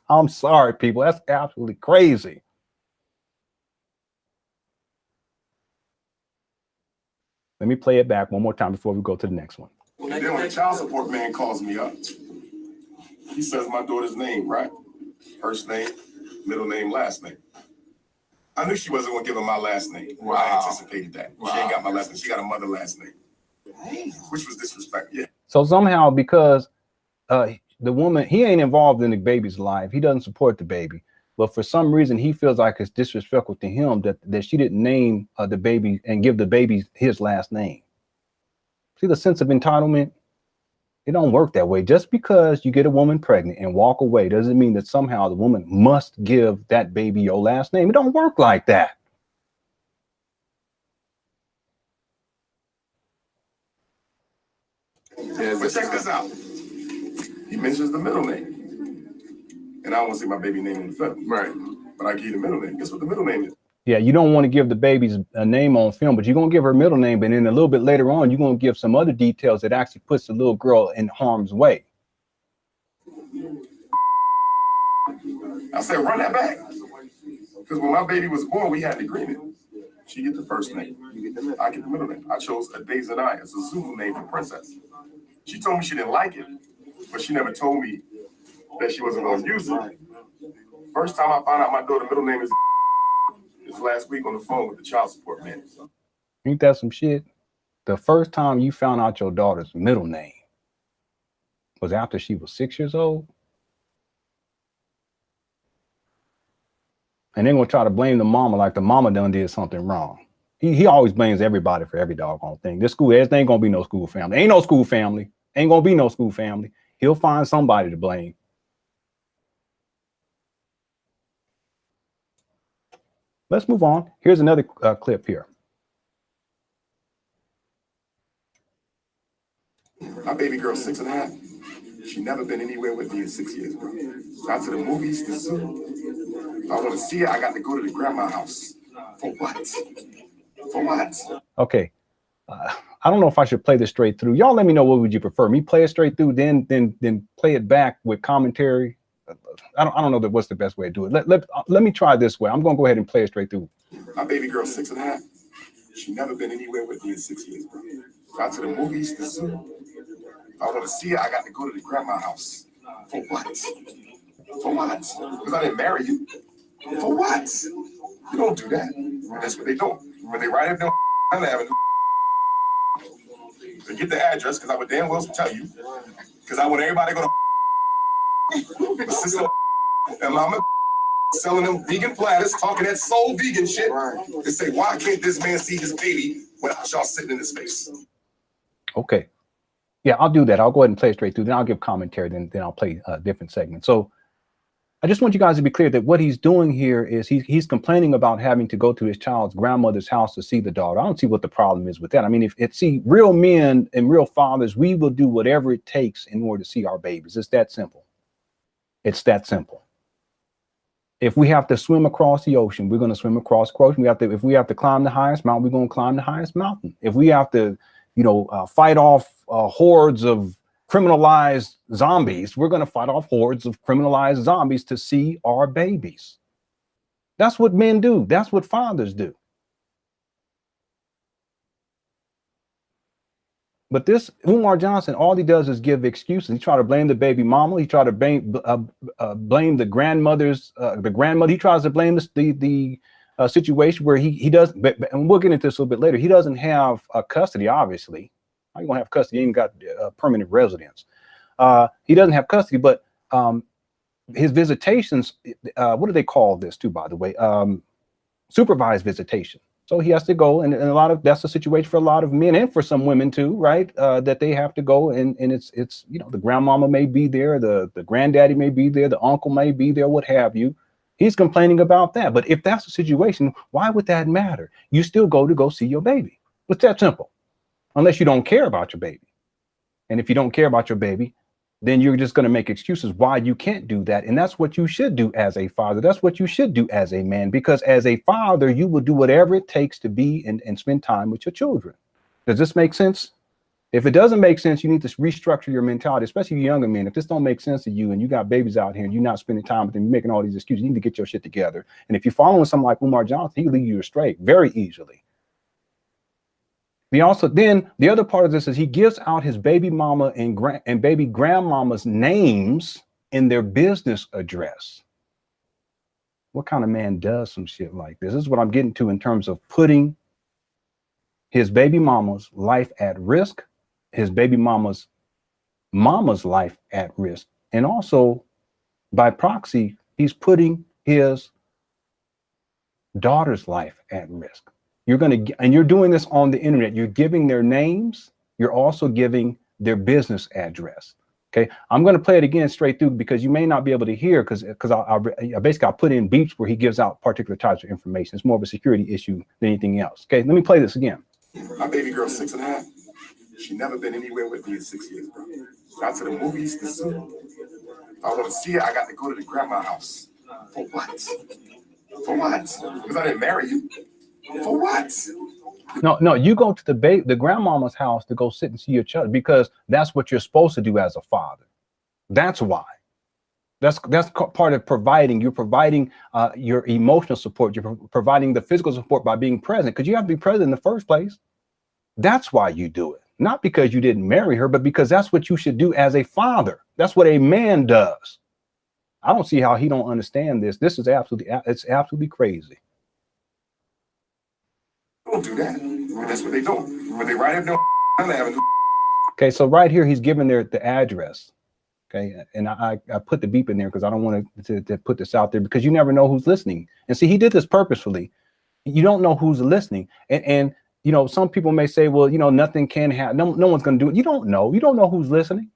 I'm sorry, people. That's absolutely crazy. Let me play it back one more time before we go to the next one. And then when the child support man calls me up, he says my daughter's name, right? First name, middle name, last name. I knew she wasn't going to give him my last name. Wow. I anticipated that. Wow. She ain't got my last name. She got a mother last name. Damn. Which was disrespect. Yeah. So somehow, because the woman, he ain't involved in the baby's life. He doesn't support the baby. But for some reason, he feels like it's disrespectful to him that she didn't name the baby and give the baby his last name. See the sense of entitlement? It don't work that way. Just because you get a woman pregnant and walk away doesn't mean that somehow the woman must give that baby your last name. It don't work like that. Yeah, but check this out. He mentions the middle name. And I don't want to say my baby name in the film. Right. But I give you the middle name. Guess what the middle name is? Yeah, you don't want to give the baby's name on film, but you're going to give her middle name. But then a little bit later on, you're going to give some other details that actually puts the little girl in harm's way. I said, run that back. Because when my baby was born, we had an agreement. She get the first name. I get the middle name. I chose Adezanai as a Zulu name for princess. She told me she didn't like it, but she never told me that she wasn't going to use it. First time I found out my daughter's middle name is was last week on the phone with the child support man. Ain't that some shit? The first time you found out your daughter's middle name was after she was 6 years old? And they're gonna try to blame the mama like the mama done did something wrong. He always blames everybody for every doggone thing. This school, there ain't gonna be no school family. Ain't no school family. Ain't gonna be no school family. He'll find somebody to blame. Let's move on. Here's another clip here. My baby girl's 6.5. She never been anywhere with me in 6 years, bro. Not to the movies, the zoo. If I want to see her, I got to go to the grandma house. For what? For what? Okay. I don't know if I should play this straight through. Y'all let me know, what would you prefer? Me play it straight through, then play it back with commentary? I don't know what's the best way to do it. Let me try this way. I'm going to go ahead and play it straight through. My baby girl's 6.5. She never been anywhere with me in 6 years, bro. Not to the movies, the zoo. If I want to see her, I got to go to the grandma house. For what? For what? Because I didn't marry you. For what? You don't do that. And that's what they do. When they ride up down Avenue, they get the address, because I would damn well tell you. Because I want everybody to go to sister and mama selling them vegan platters, talking that soul vegan shit. They say, why can't this man see his baby without y'all sitting in his face? Okay. Yeah, I'll do that. I'll go ahead and play it straight through. Then I'll give commentary. Then I'll play a different segment. So I just want you guys to be clear that what he's doing here is he's complaining about having to go to his child's grandmother's house to see the daughter. I don't see what the problem is with that. I mean, see, real men and real fathers, we will do whatever it takes in order to see our babies. It's that simple. It's that simple. If we have to swim across the ocean, we're going to swim across the ocean. If we have to climb the highest mountain, we're going to climb the highest mountain. If we have to, fight off hordes of criminalized zombies, we're going to fight off hordes of criminalized zombies to see our babies. That's what men do. That's what fathers do. But this Umar Johnson, all he does is give excuses. He tries to blame the baby mama. He tries to blame the grandmother's, the grandmother. He tries to blame the situation where he does, and we'll get into this a little bit later. He doesn't have custody, obviously. How you gonna have custody? He ain't got permanent residence. He doesn't have custody, but his visitations, what do they call this too, by the way? Supervised visitation. So he has to go, and that's a situation for a lot of men and for some women too, right? That they have to go, and it's the grandmama may be there, the granddaddy may be there, the uncle may be there, what have you. He's complaining about that. But if that's the situation, why would that matter? You still go see your baby. It's that simple. Unless you don't care about your baby. And if you don't care about your baby, then you're just going to make excuses why you can't do that. And that's what you should do as a father. That's what you should do as a man, because as a father, you will do whatever it takes to be and spend time with your children. Does this make sense? If it doesn't make sense, you need to restructure your mentality, especially younger men. If this don't make sense to you and you got babies out here and you're not spending time with them, you're making all these excuses, you need to get your shit together. And if you're following someone like Umar Johnson, he can lead you astray very easily. Then the other part of this is he gives out his baby mama and baby grandmama's names in their business address. What kind of man does some shit like this? This is what I'm getting to in terms of putting his baby mama's life at risk, his baby mama's life at risk, and also by proxy, he's putting his daughter's life at risk. And you're doing this on the internet. You're giving their names. You're also giving their business address. Okay. I'm going to play it again straight through because you may not be able to hear because I'll put in beeps where he gives out particular types of information. It's more of a security issue than anything else. Okay. Let me play this again. My baby girl's 6.5. She never been anywhere with me in 6 years, bro. Not to the movies, the zoo. If I want to see her, I got to go to the grandma house. For what? For what? Because I didn't marry you. For what? No, you go to the grandmama's house to go sit and see your child because that's what you're supposed to do as a father. That's why. That's part of providing. You're providing your emotional support. You're providing the physical support by being present because you have to be present in the first place. That's why you do it. Not because you didn't marry her, but because that's what you should do as a father. That's what a man does. I don't see how he don't understand this. This is absolutely crazy. do that. But that's what they do. But they right up there on Avenue. Okay, so right here, he's giving the address. Okay, and I put the beep in there because I don't want to put this out there because you never know who's listening. And see, he did this purposefully. You don't know who's listening. And you know, some people may say, well, you know, nothing can happen. No one's going to do it. You don't know. You don't know who's listening.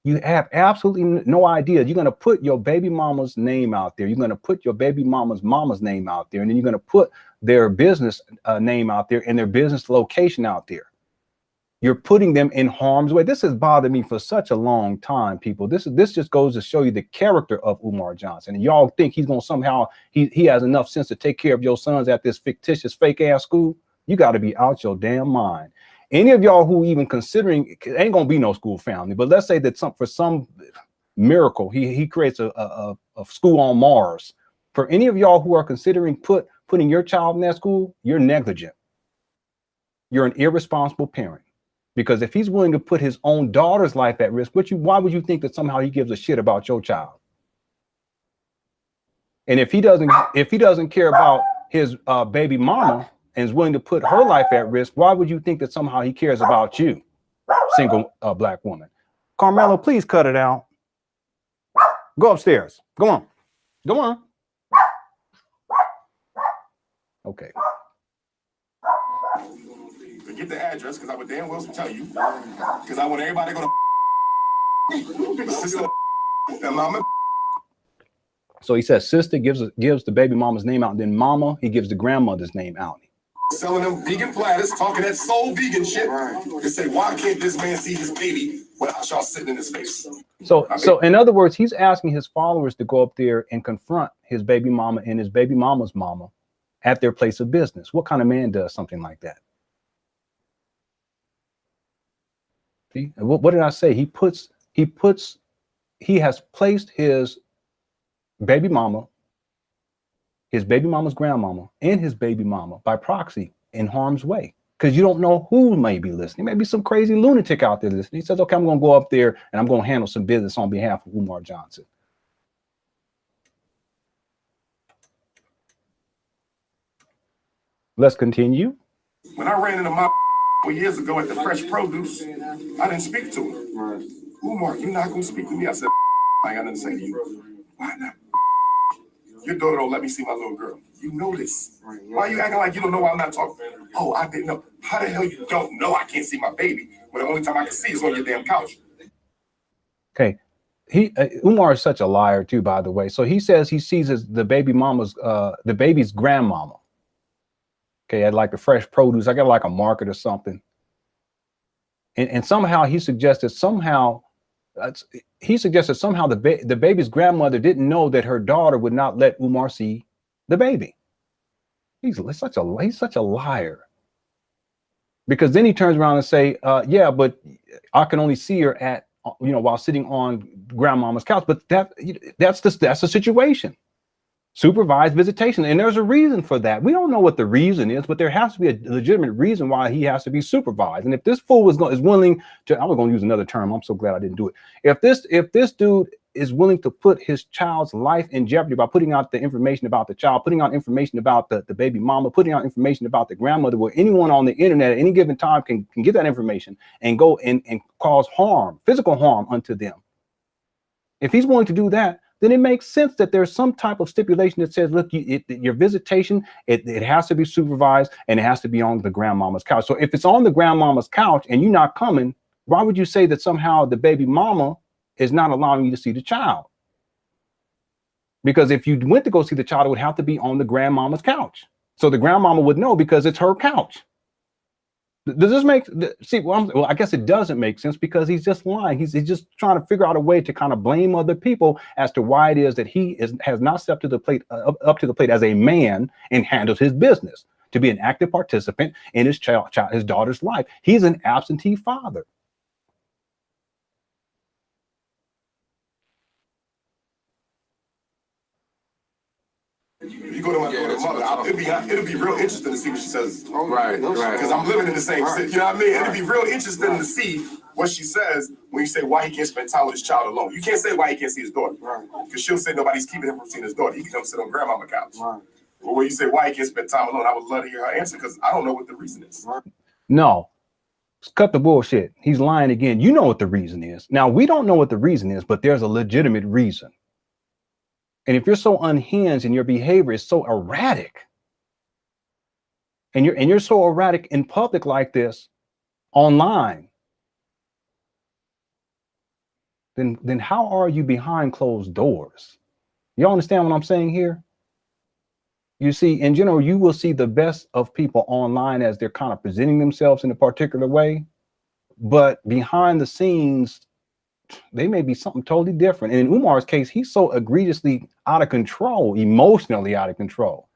You have absolutely no idea. You're going to put your baby mama's name out there. You're going to put your baby mama's name out there. And then you're going to put their business name out there and their business location out there. You're putting them in harm's way. This has bothered me for such a long time, people. This just goes to show you the character of Umar Johnson. And y'all think he's going to somehow, he has enough sense to take care of your sons at this fictitious fake ass school? You got to be out your damn mind. Any of y'all who even considering, ain't going to be no school family, but let's say that for some miracle, he creates a school on Mars. For any of y'all who are considering putting your child in that school, you're negligent. You're an irresponsible parent. Because if he's willing to put his own daughter's life at risk, why would you think that somehow he gives a shit about your child? And if he doesn't care about his baby mama and is willing to put her life at risk, why would you think that somehow he cares about you, single black woman? Carmelo, please cut it out. Go upstairs. Go on. Go on. Okay. Get the address, because I would damn well tell you. Because I want everybody to go to sister and mama. So he says sister gives the baby mama's name out, and then mama, he gives the grandmother's name out. Selling them vegan platters, talking that soul vegan shit. They say, why can't this man see his baby without y'all sitting in his face? So in other words, he's asking his followers to go up there and confront his baby mama and his baby mama's mama at their place of business. What kind of man does something like that? See, what did I say? He has placed his baby mama, his baby mama's grandmama, and his baby mama by proxy in harm's way. Because you don't know who may be listening. Maybe some crazy lunatic out there listening. He says, okay, I'm going to go up there and I'm going to handle some business on behalf of Umar Johnson. Let's continue. When I ran into my years ago at the Fresh Produce, I didn't speak to him. Right. Umar, you're not going to speak to me? I said, I got nothing to say to you. Why not? Your daughter don't let me see my little girl. You know this. Right. Why are you acting like you don't know why I'm not talking? Oh, I didn't know. How the hell you don't know I can't see my baby when the only time I can see is on your damn couch? Okay. Umar is such a liar too, by the way. So he says he sees the baby's grandmama. Okay, at like the Fresh Produce, I got like a market or something. And somehow he suggested the baby's grandmother didn't know that her daughter would not let Umar see the baby. He's such a liar. Because then he turns around and say, yeah, but I can only see her at, while sitting on grandmama's couch. But that's the situation. Supervised visitation. And there's a reason for that. We don't know what the reason is, but there has to be a legitimate reason why he has to be supervised. And if this fool is willing to, I was going to use another term. I'm so glad I didn't do it. If this dude is willing to put his child's life in jeopardy by putting out the information about the child, putting out information about the baby mama, putting out information about the grandmother, where anyone on the internet at any given time can get that information and go and cause harm, physical harm unto them. If he's willing to do that, then it makes sense that there's some type of stipulation that says, look, your visitation, it has to be supervised and it has to be on the grandmama's couch. So if it's on the grandmama's couch and you're not coming, why would you say that somehow the baby mama is not allowing you to see the child? Because if you went to go see the child, it would have to be on the grandmama's couch. So the grandmama would know because it's her couch. Does this make well, I guess it doesn't make sense because he's just lying. He's just trying to figure out a way to kind of blame other people as to why it is that he has not stepped to the plate up to the plate as a man and handles his business to be an active participant in his his daughter's life. He's an absentee father. You go to my daughter's mother, it'll be real interesting to see what she says. Right. Because I'm living in the same city. You know what I mean? It'll be real interesting to see what she says when you say why he can't spend time with his child alone. You can't say why he can't see his daughter. Because she'll say nobody's keeping him from seeing his daughter. He can come sit on grandmama's couch. Well, when you say why he can't spend time alone, I would love to hear her answer because I don't know what the reason is. No, cut the bullshit. He's lying again. You know what the reason is. Now, we don't know what the reason is, but there's a legitimate reason. And if you're so unhinged and your behavior is so erratic, and you're so erratic in public like this, online, then how are you behind closed doors? You understand what I'm saying here? You see, in general, you will see the best of people online as they're kind of presenting themselves in a particular way, but behind the scenes, they may be something totally different. And in Umar's case, he's so egregiously out of control, emotionally out of control.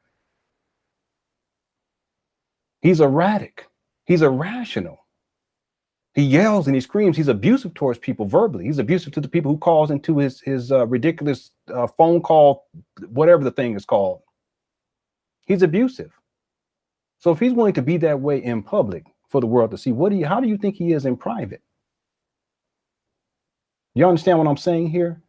He's erratic. He's irrational. He yells and he screams. He's abusive towards people verbally. He's abusive to the people who calls into his ridiculous phone call, whatever the thing is called. He's abusive. So if he's willing to be that way in public for the world to see, how do you think he is in private? You understand what I'm saying here?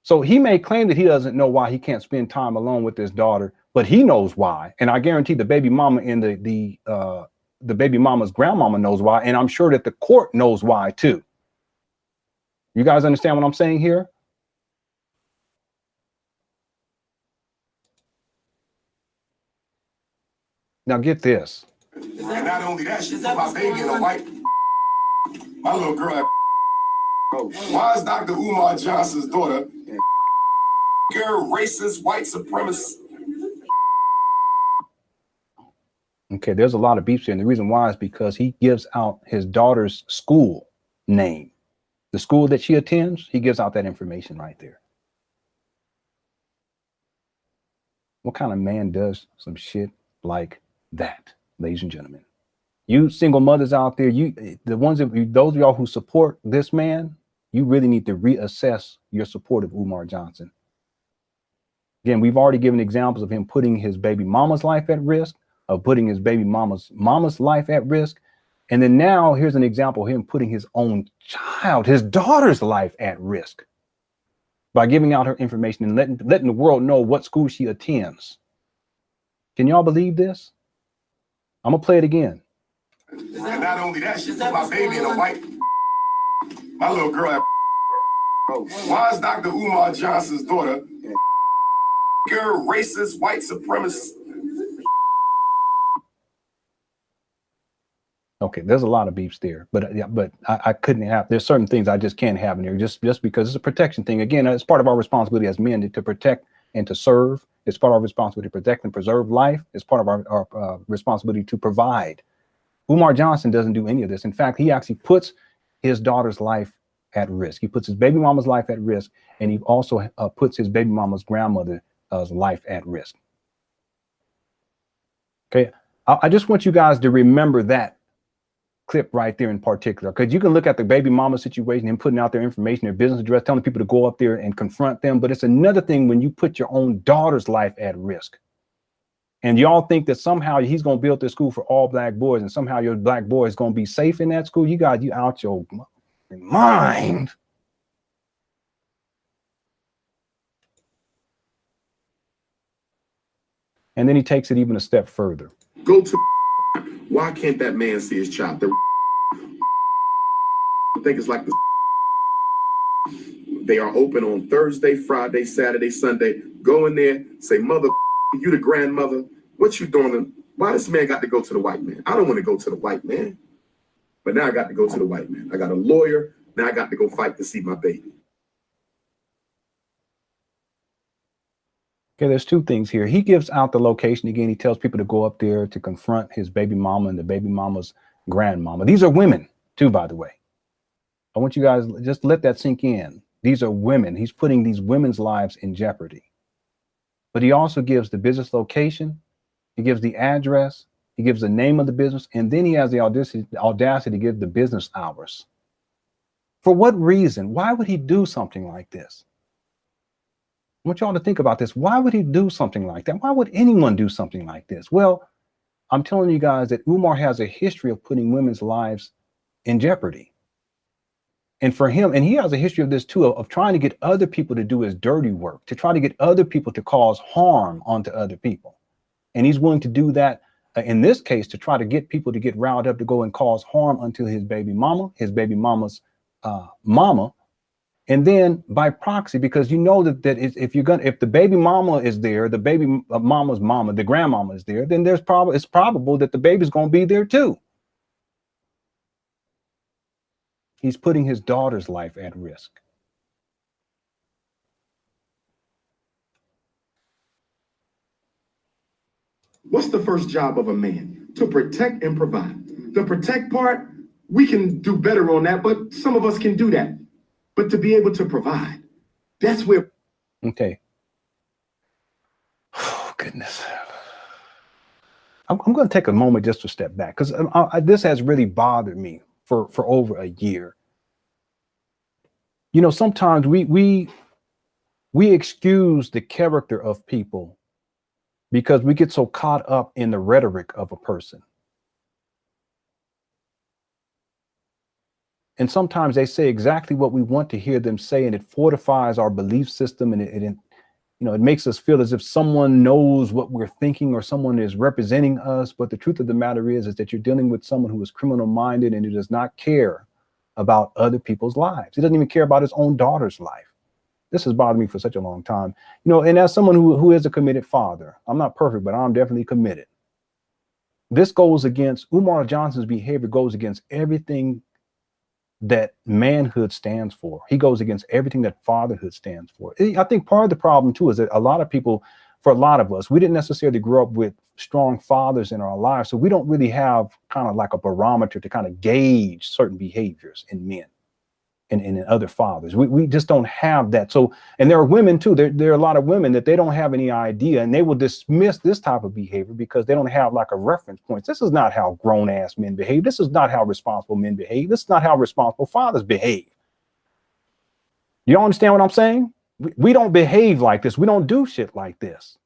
So he may claim that he doesn't know why he can't spend time alone with his daughter, but he knows why. And I guarantee the baby mama and the baby mama's grandmama knows why. And I'm sure that the court knows why too. You guys understand what I'm saying here? Now get this. And not only that, she put my baby in a white. My little girl. Why is Dr. Umar Johnson's daughter racist, white supremacist? Okay, there's a lot of beefs here. And the reason why is because he gives out his daughter's school name. The school that she attends, he gives out that information right there. What kind of man does some shit like that, ladies and gentlemen? You single mothers out there, those of y'all who support this man, you really need to reassess your support of Umar Johnson. Again, we've already given examples of him putting his baby mama's life at risk, of putting his baby mama's life at risk. And then now here's an example of him putting his own child, his daughter's life at risk by giving out her information and letting the world know what school she attends. Can y'all believe this? I'm gonna play it again. And not only that, she put my baby in a white. My little girl. Why is Dr. Umar Johnson's daughter racist, white supremacist? Okay, there's a lot of beefs there, but I couldn't have. There's certain things I just can't have in here just because it's a protection thing. Again, it's part of our responsibility as men to protect and to serve. It's part of our responsibility to protect and preserve life. It's part of our responsibility to provide. Umar Johnson doesn't do any of this. In fact, he actually puts his daughter's life at risk. He puts his baby mama's life at risk, and he also puts his baby mama's grandmother's life at risk. Okay, I just want you guys to remember that clip right there in particular, because you can look at the baby mama situation and putting out their information, their business address, telling people to go up there and confront them. But it's another thing when you put your own daughter's life at risk. And y'all think that somehow he's going to build this school for all black boys and somehow your black boy is going to be safe in that school. You out your mind. And then he takes it even a step further. Go to. Why can't that man see his child? I think it's like they are open on Thursday, Friday, Saturday, Sunday. Go in there, say, mother, you the grandmother. What you doing? Why this man got to go to the white man? I don't want to go to the white man. But now I got to go to the white man. I got a lawyer. Now I got to go fight to see my baby. Okay, there's two things here. He gives out the location. Again, he tells people to go up there to confront his baby mama and the baby mama's grandmama. These are women too, by the way. I want you guys just let that sink in. These are women. He's putting these women's lives in jeopardy. But he also gives the business location. He gives the address. He gives the name of the business. And then he has the audacity to give the business hours. For what reason? Why would he do something like this? I want y'all to think about this. Why would he do something like that? Why would anyone do something like this? Well, I'm telling you guys that Umar has a history of putting women's lives in jeopardy. And for him, and he has a history of this too, of trying to get other people to do his dirty work, to try to get other people to cause harm onto other people. And he's willing to do that in this case to try to get people to get riled up to go and cause harm unto his baby mama's mama. And then by proxy, because you know that if the baby mama is there, the baby mama's mama, the grandmama is there, then it's probable that the baby's going to be there too. He's putting his daughter's life at risk. What's the first job of a man? To protect and provide. The protect part, we can do better on that, but some of us can do that. But to be able to provide, that's where. Okay. Oh, goodness. I'm going to take a moment just to step back, because this has really bothered me for over a year. You know, sometimes we excuse the character of people because we get so caught up in the rhetoric of a person. And sometimes they say exactly what we want to hear them say, and it fortifies our belief system, and it makes us feel as if someone knows what we're thinking or someone is representing us. But the truth of the matter is that you're dealing with someone who is criminal minded and who does not care about other people's lives. He doesn't even care about his own daughter's life. This has bothered me for such a long time. You know, and as someone who is a committed father, I'm not perfect, but I'm definitely committed. This goes against Umar Johnson's behavior, goes against everything that manhood stands for. He goes against everything that fatherhood stands for. I think part of the problem too is that a lot of people, for a lot of us, we didn't necessarily grow up with strong fathers in our lives. So we don't really have kind of like a barometer to kind of gauge certain behaviors in men and in other fathers. We just don't have that. So, and there are women too. There are a lot of women that they don't have any idea, and they will dismiss this type of behavior because they don't have like a reference point. This is not how grown ass men behave. This is not how responsible men behave. This is not how responsible fathers behave. You don't understand what I'm saying? We don't behave like this. We don't do shit like this.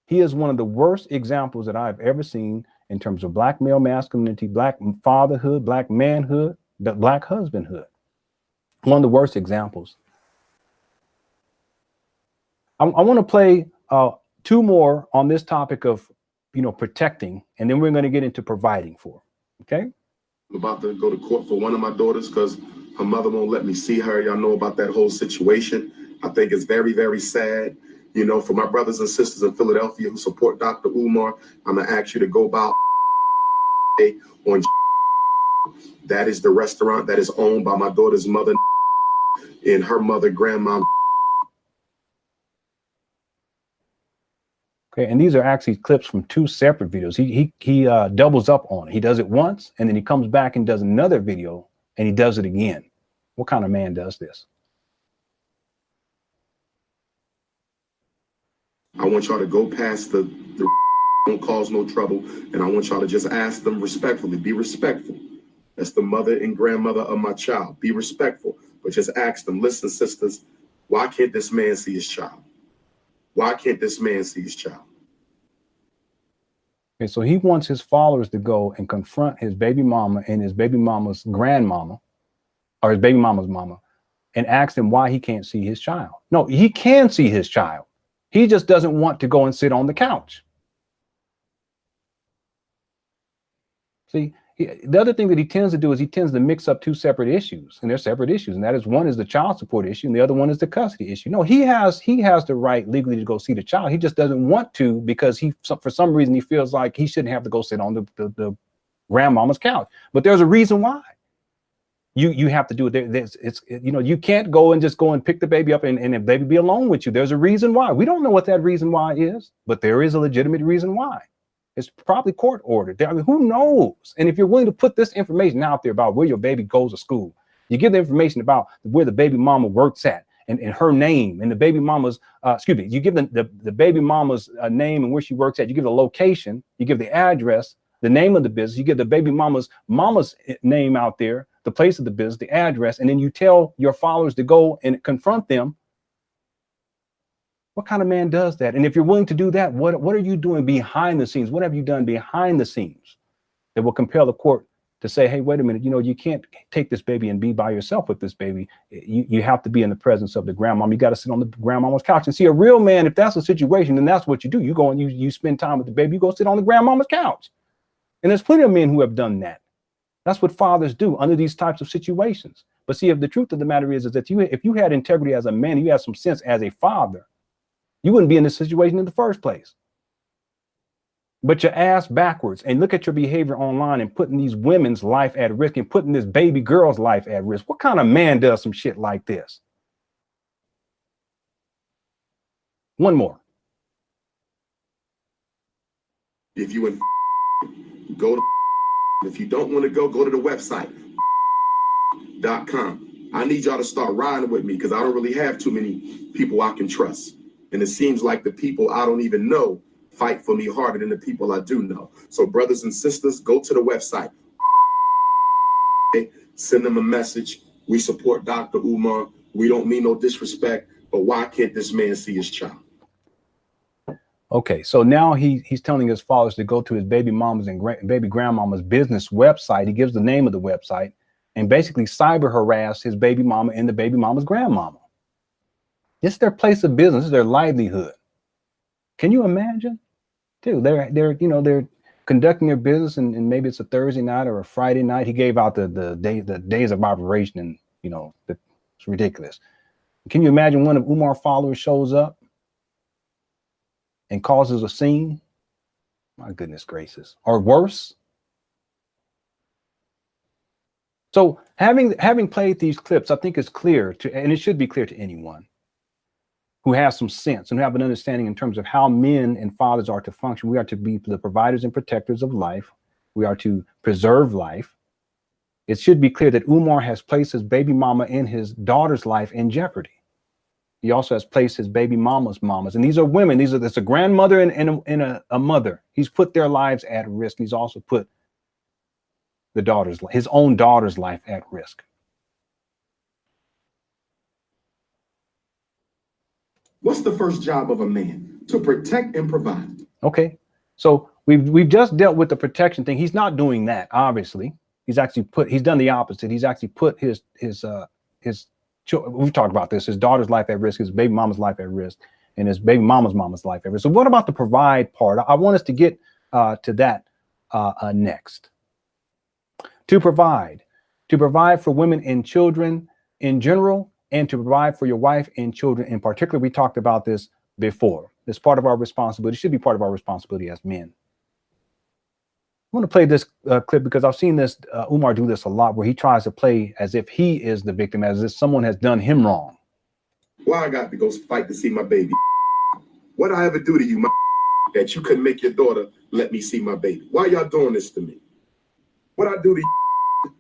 He is one of the worst examples that I've ever seen in terms of black male masculinity, black fatherhood, black manhood, black husbandhood. One of the worst examples. I want to play two more on this topic of, protecting, and then we're going to get into providing for. Okay. I'm about to go to court for one of my daughters because her mother won't let me see her. Y'all know about that whole situation. I think it's very, very sad. You know, for my brothers and sisters in Philadelphia who support Dr. Umar, I'm going to ask you to go by on. That is the restaurant that is owned by my daughter's mother and her mother, grandma. Okay, and these are actually clips from two separate videos. He doubles up on it. He does it once, and then he comes back and does another video, and he does it again. What kind of man does this? I want y'all to go past the don't cause no trouble, and I want y'all to just ask them respectfully. Be respectful. That's the mother and grandmother of my child. Be respectful, but just ask them, listen, sisters, why can't this man see his child? Why can't this man see his child? Okay, so he wants his followers to go and confront his baby mama and his baby mama's grandmama, or his baby mama's mama, and ask them why he can't see his child. No, he can see his child. He just doesn't want to go and sit on the couch. See, the other thing that he tends to do is he tends to mix up two separate issues, and they're separate issues. And that is, one is the child support issue, and the other one is the custody issue. No, he has the right legally to go see the child. He just doesn't want to because for some reason, he feels like he shouldn't have to go sit on the grandmama's couch. But there's a reason why. You have to do it. You can't go and pick the baby up and the baby be alone with you. There's a reason why. We don't know what that reason why is, but there is a legitimate reason why. It's probably court ordered. I mean, who knows? And if you're willing to put this information out there about where your baby goes to school, you give the information about where the baby mama works at and her name and the baby mama's, you give the baby mama's name and where she works at. You give the location, you give the address, the name of the business, you give the baby mama's name out there, the place of the business, the address, and then you tell your followers to go and confront them. What kind of man does that? And if you're willing to do that, what are you doing behind the scenes? What have you done behind the scenes that will compel the court to say, hey, wait a minute, you can't take this baby and be by yourself with this baby. You have to be in the presence of the grandmama. You got to sit on the grandmama's couch. And see, a real man, if that's the situation, then that's what you do. You go and you spend time with the baby. You go sit on the grandmama's couch. And there's plenty of men who have done that. That's what fathers do under these types of situations. But see, if the truth of the matter is that if you had integrity as a man, you had some sense as a father, you wouldn't be in this situation in the first place. But your ass backwards and look at your behavior online and putting these women's life at risk and putting this baby girl's life at risk. What kind of man does some shit like this? One more. If you go to, if you don't want to go to the website .com. I need y'all to start riding with me because I don't really have too many people I can trust. And it seems like the people I don't even know fight for me harder than the people I do know. So brothers and sisters, go to the website. Send them a message. We support Dr. Umar. We don't mean no disrespect, but why can't this man see his child? Okay, so now he's telling his fathers to go to his baby mama's and baby grandmama's business website. He gives the name of the website and basically cyber harass his baby mama and the baby mama's grandmama. It's their place of business, it's their livelihood. Can you imagine? Dude, they're conducting their business and maybe it's a Thursday night or a Friday night. He gave out the days of operation and it's ridiculous. Can you imagine one of Umar's followers shows up and causes a scene? My goodness gracious, or worse. So having played these clips, I think it's clear and it should be clear to anyone who has some sense and who have an understanding in terms of how men and fathers are to function. We are to be the providers and protectors of life. We are to preserve life. It should be clear that Umar has placed his baby mama and his daughter's life in jeopardy. He also has placed his baby mama's mamas. And these are women. It's a grandmother and a mother. He's put their lives at risk. He's also put his own daughter's life at risk. What's the first job of a man? To protect and provide. Okay, so we've just dealt with the protection thing. He's not doing that, obviously. He's done the opposite. He's actually put his we've talked about this, his daughter's life at risk, his baby mama's life at risk, and his baby mama's life at risk. So what about the provide part? I want us to get to that next. To provide for women and children in general, and to provide for your wife and children in particular. We talked about this before. It's part of our responsibility. It should be part of our responsibility as men. I want to play this clip because I've seen this Umar do this a lot, where he tries to play as if he is the victim, as if someone has done him wrong. Why I got to go fight to see my baby? What I ever do to you, that you couldn't make your daughter let me see my baby? Why y'all doing this to me? What I do to you?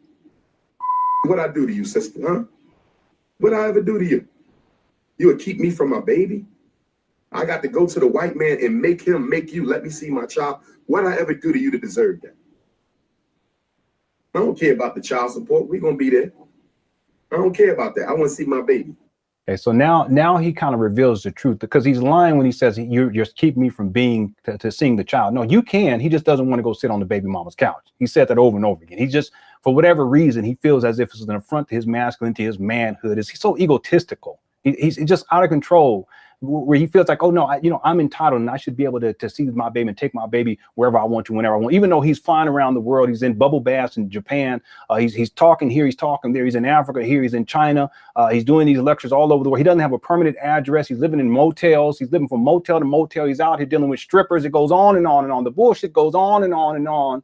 What I do to you, sister, huh? What I ever do to you? You would keep me from my baby? I got to go to the white man and make you let me see my child. What I ever do to you to deserve that? I don't care about the child support. We're going to be there. I don't care about that. I want to see my baby. Okay, so now he kind of reveals the truth, because he's lying when he says you're just keeping me from being to seeing the child. No, you can. He just doesn't want to go sit on the baby mama's couch. He said that over and over again. He just, for whatever reason, he feels as if it's an affront to his masculinity, his manhood. He's so egotistical. He's just out of control, where he feels like, oh no, I'm entitled and I should be able to see my baby and take my baby wherever I want to, whenever I want. Even though he's flying around the world, he's in bubble baths in Japan. He's talking here, he's talking there. He's in Africa here, he's in China. He's doing these lectures all over the world. He doesn't have a permanent address. He's living in motels. He's living from motel to motel. He's out here dealing with strippers. It goes on and on and on. The bullshit goes on and on and on.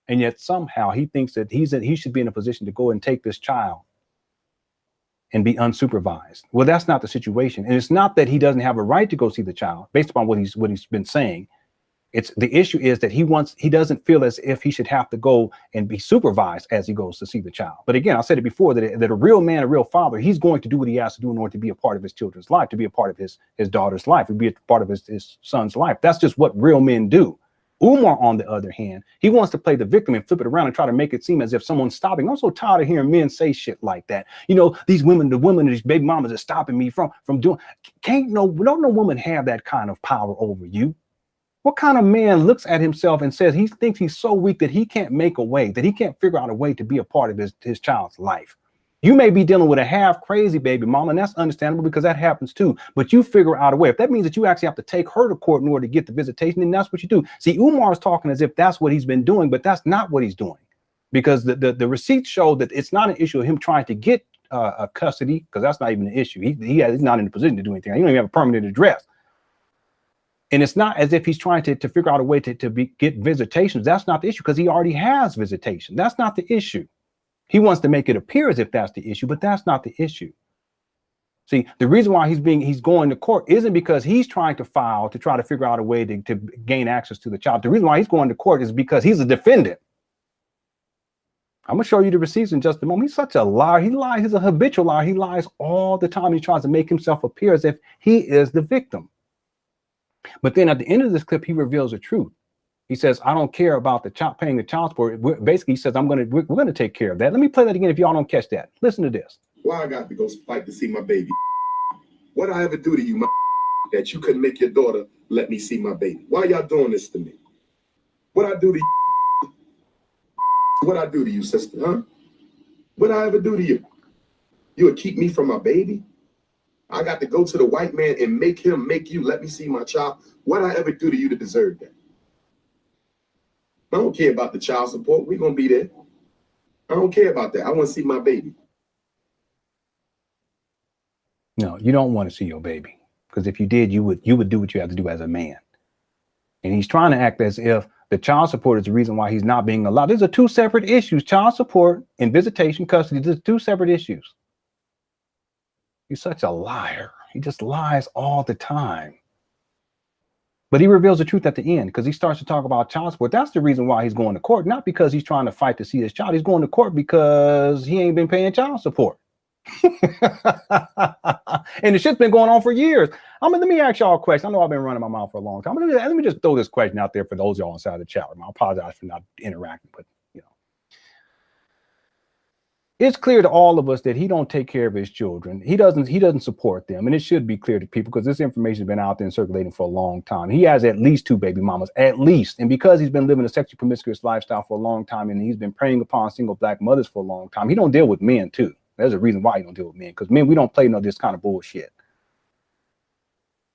And yet somehow he thinks that he should be in a position to go and take this child and be unsupervised. Well, that's not the situation. And it's not that he doesn't have a right to go see the child based upon what he's been saying. It's the issue is that he doesn't feel as if he should have to go and be supervised as he goes to see the child. But again, I said it before, that a real man, a real father, he's going to do what he has to do in order to be a part of his children's life, to be a part of his daughter's life, to be a part of his son's life. That's just what real men do. Umar, on the other hand, he wants to play the victim and flip it around and try to make it seem as if someone's stopping. I'm so tired of hearing men say shit like that. These women, these baby mamas are stopping me from doing. No woman have that kind of power over you. What kind of man looks at himself and says he thinks he's so weak that he can't make a way, that he can't figure out a way to be a part of his child's life? You may be dealing with a half crazy baby mama, and that's understandable because that happens too. But you figure out a way. If that means that you actually have to take her to court in order to get the visitation, then that's what you do. See, Umar is talking as if that's what he's been doing, but that's not what he's doing, because the receipts show that it's not an issue of him trying to get custody, because that's not even an issue. He's not in a position to do anything. He don't even have a permanent address. And it's not as if he's trying to figure out a way to get visitations. That's not the issue, because he already has visitation. That's not the issue. He wants to make it appear as if that's the issue, but that's not the issue. See, the reason why he's going to court isn't because he's trying to file to try to figure out a way to gain access to the child. The reason why he's going to court is because he's a defendant. I'm going to show you the receipts in just a moment. He's such a liar. He lies. He's a habitual liar. He lies all the time. He tries to make himself appear as if he is the victim. But then at the end of this clip, he reveals the truth. He says, I don't care about paying the child support. Basically, he says, we're going to take care of that. Let me play that again if y'all don't catch that. Listen to this. Why I got to go fight to see my baby? What I ever do to you, that you couldn't make your daughter let me see my baby? Why y'all doing this to me? What I do to you? What I do to you, sister, huh? What I ever do to you? You would keep me from my baby? I got to go to the white man and make him make you let me see my child? What I ever do to you to deserve that? I don't care about the child support. We're going to be there. I don't care about that. I want to see my baby. No, you don't want to see your baby, because if you did, you would do what you have to do as a man. And he's trying to act as if the child support is the reason why he's not being allowed. These are two separate issues. Child support and visitation custody. These are two separate issues. He's such a liar. He just lies all the time. But he reveals the truth at the end, because he starts to talk about child support. That's the reason why he's going to court, not because he's trying to fight to see his child. He's going to court because he ain't been paying child support. And the shit's been going on for years. Let me ask y'all a question. I know I've been running my mouth for a long time. Let me just throw this question out there for those of y'all inside the chat room. I apologize for not interacting, but it's clear to all of us that he don't take care of his children. He doesn't support them. And it should be clear to people, because this information has been out there and circulating for a long time. He has at least 2 baby mamas, at least. And because he's been living a sexually promiscuous lifestyle for a long time, and he's been preying upon single black mothers for a long time, he don't deal with men too. There's a reason why he don't deal with men, because men, we don't play this kind of bullshit.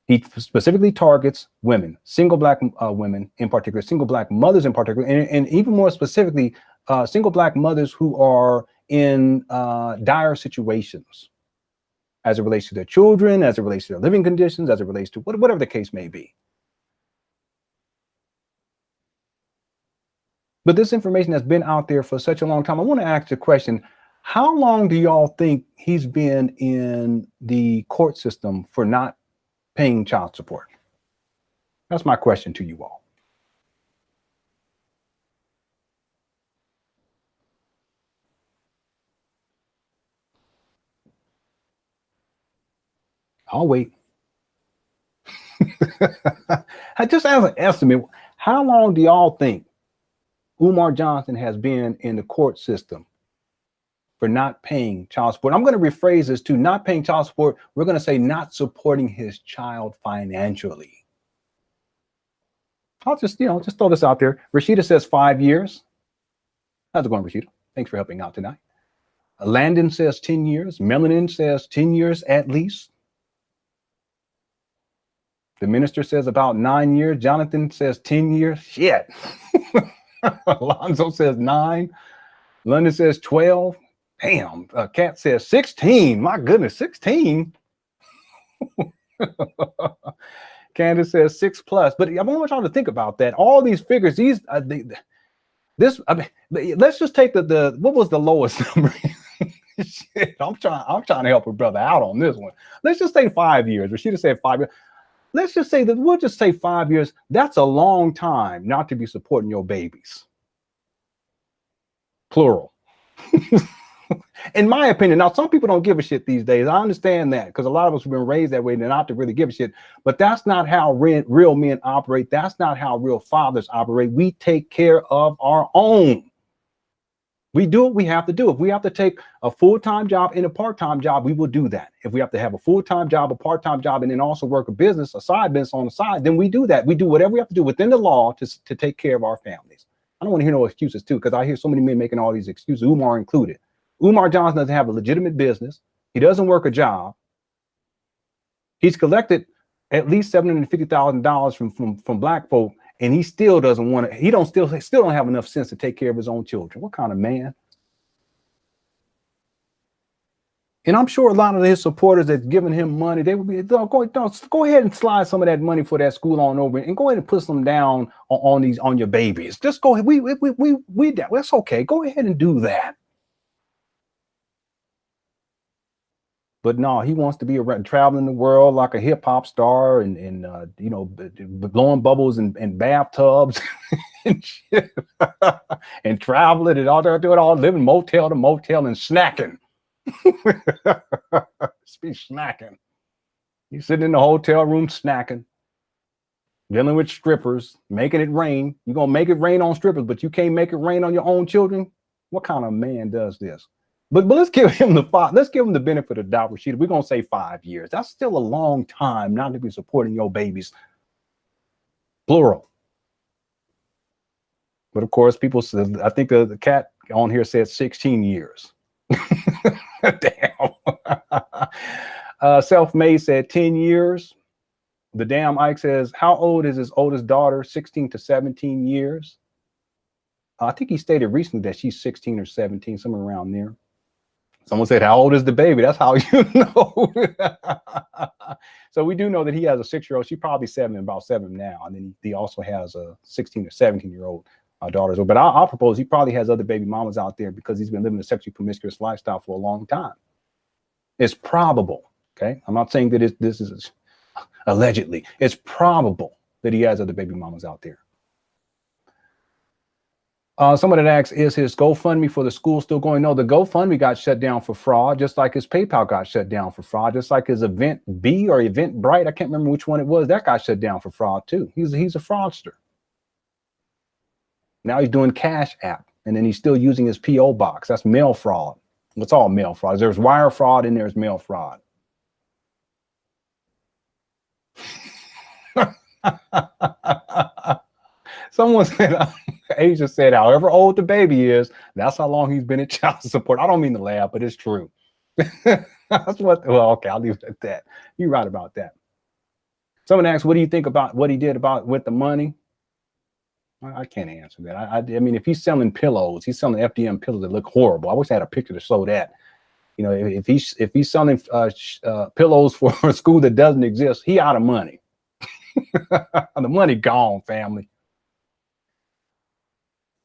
He specifically targets women, single black women in particular, single black mothers in particular, and even more specifically, single black mothers who are in dire situations as it relates to their children, as it relates to their living conditions, as it relates to whatever the case may be. But this information has been out there for such a long time. I want to ask the question, how long do y'all think he's been in the court system for not paying child support? That's my question to you all. I'll wait. Just as an estimate, how long do y'all think Umar Johnson has been in the court system for not paying child support? I'm going to rephrase this to not paying child support. We're going to say not supporting his child financially. I'll just throw this out there. Rashida says 5 years. How's it going, Rashida? Thanks for helping out tonight. Landon says 10 years. Melanin says 10 years at least. The minister says about 9 years. Jonathan says 10 years. Shit. Alonzo says 9. London says 12. Damn. Kat says 16. My goodness, 16. Candace says 6+. But I want y'all to think about that. All these figures, let's just take the what was the lowest number? Shit, I'm trying to help a brother out on this one. Let's just say 5 years. Rashida said 5 years. Let's just say that we'll just say 5 years. That's a long time not to be supporting your babies. Plural. In my opinion. Now, some people don't give a shit these days. I understand that, because a lot of us have been raised that way and not to really give a shit. But that's not how real men operate. That's not how real fathers operate. We take care of our own. We do what we have to do. If we have to take a full-time job and a part-time job, we will do that. If we have to have a full-time job, a part-time job, and then also work a business, a side business on the side, then we do that. We do whatever we have to do within the law to take care of our families. I don't want to hear no excuses too, because I hear so many men making all these excuses, Umar included. Umar Johnson doesn't have a legitimate business. He doesn't work a job. He's collected at least $750,000 from black folk, and he still doesn't want to. He still don't have enough sense to take care of his own children. What kind of man? And I'm sure a lot of his supporters that's giving him money, they would be, go ahead and slide some of that money for that school on over, and go ahead and put some down on your babies. Just go ahead. That's okay. Go ahead and do that. But no, he wants to be traveling the world like a hip hop star and blowing bubbles in bathtubs and shit. And traveling and all that, doing all living motel to motel and snacking. Just be snacking. You sitting in the hotel room snacking, dealing with strippers, making it rain. You're gonna make it rain on strippers, but you can't make it rain on your own children. What kind of man does this? But let's give him the benefit of the doubt, Rashida. We're gonna say 5 years. That's still a long time not to be supporting your babies. Plural. But of course, people said, I think the cat on here said 16 years. Damn. Self-made said 10 years. The damn Ike says, how old is his oldest daughter? 16 to 17 years. I think he stated recently that she's 16 or 17, somewhere around there. Someone said, how old is the baby? That's how you know. So we do know that he has a 6-year-old. She's probably about seven now. And then he also has a 16 or 17-year-old daughter. But I'll propose he probably has other baby mamas out there because he's been living a sexually promiscuous lifestyle for a long time. It's probable. Okay. I'm not saying that this is allegedly. It's probable that he has other baby mamas out there. Someone that asks, is his GoFundMe for the school still going? No, the GoFundMe got shut down for fraud, just like his PayPal got shut down for fraud, just like his Event B or Eventbrite, I can't remember which one it was, that got shut down for fraud too. He's a fraudster. Now he's doing Cash App, and then he's still using his PO box. That's mail fraud. It's all mail fraud. There's wire fraud and there's mail fraud. Someone said, Asia said, however old the baby is, that's how long he's been in child support. I don't mean to laugh, but it's true. That's what, well, okay, I'll leave it at that. You're right about that. Someone asked, what do you think about what he did with the money? I can't answer that. I mean, if he's selling pillows, he's selling FDM pillows that look horrible. I wish I had a picture to show that. You know, if he's selling pillows for a school that doesn't exist, he out of money. The money gone, family.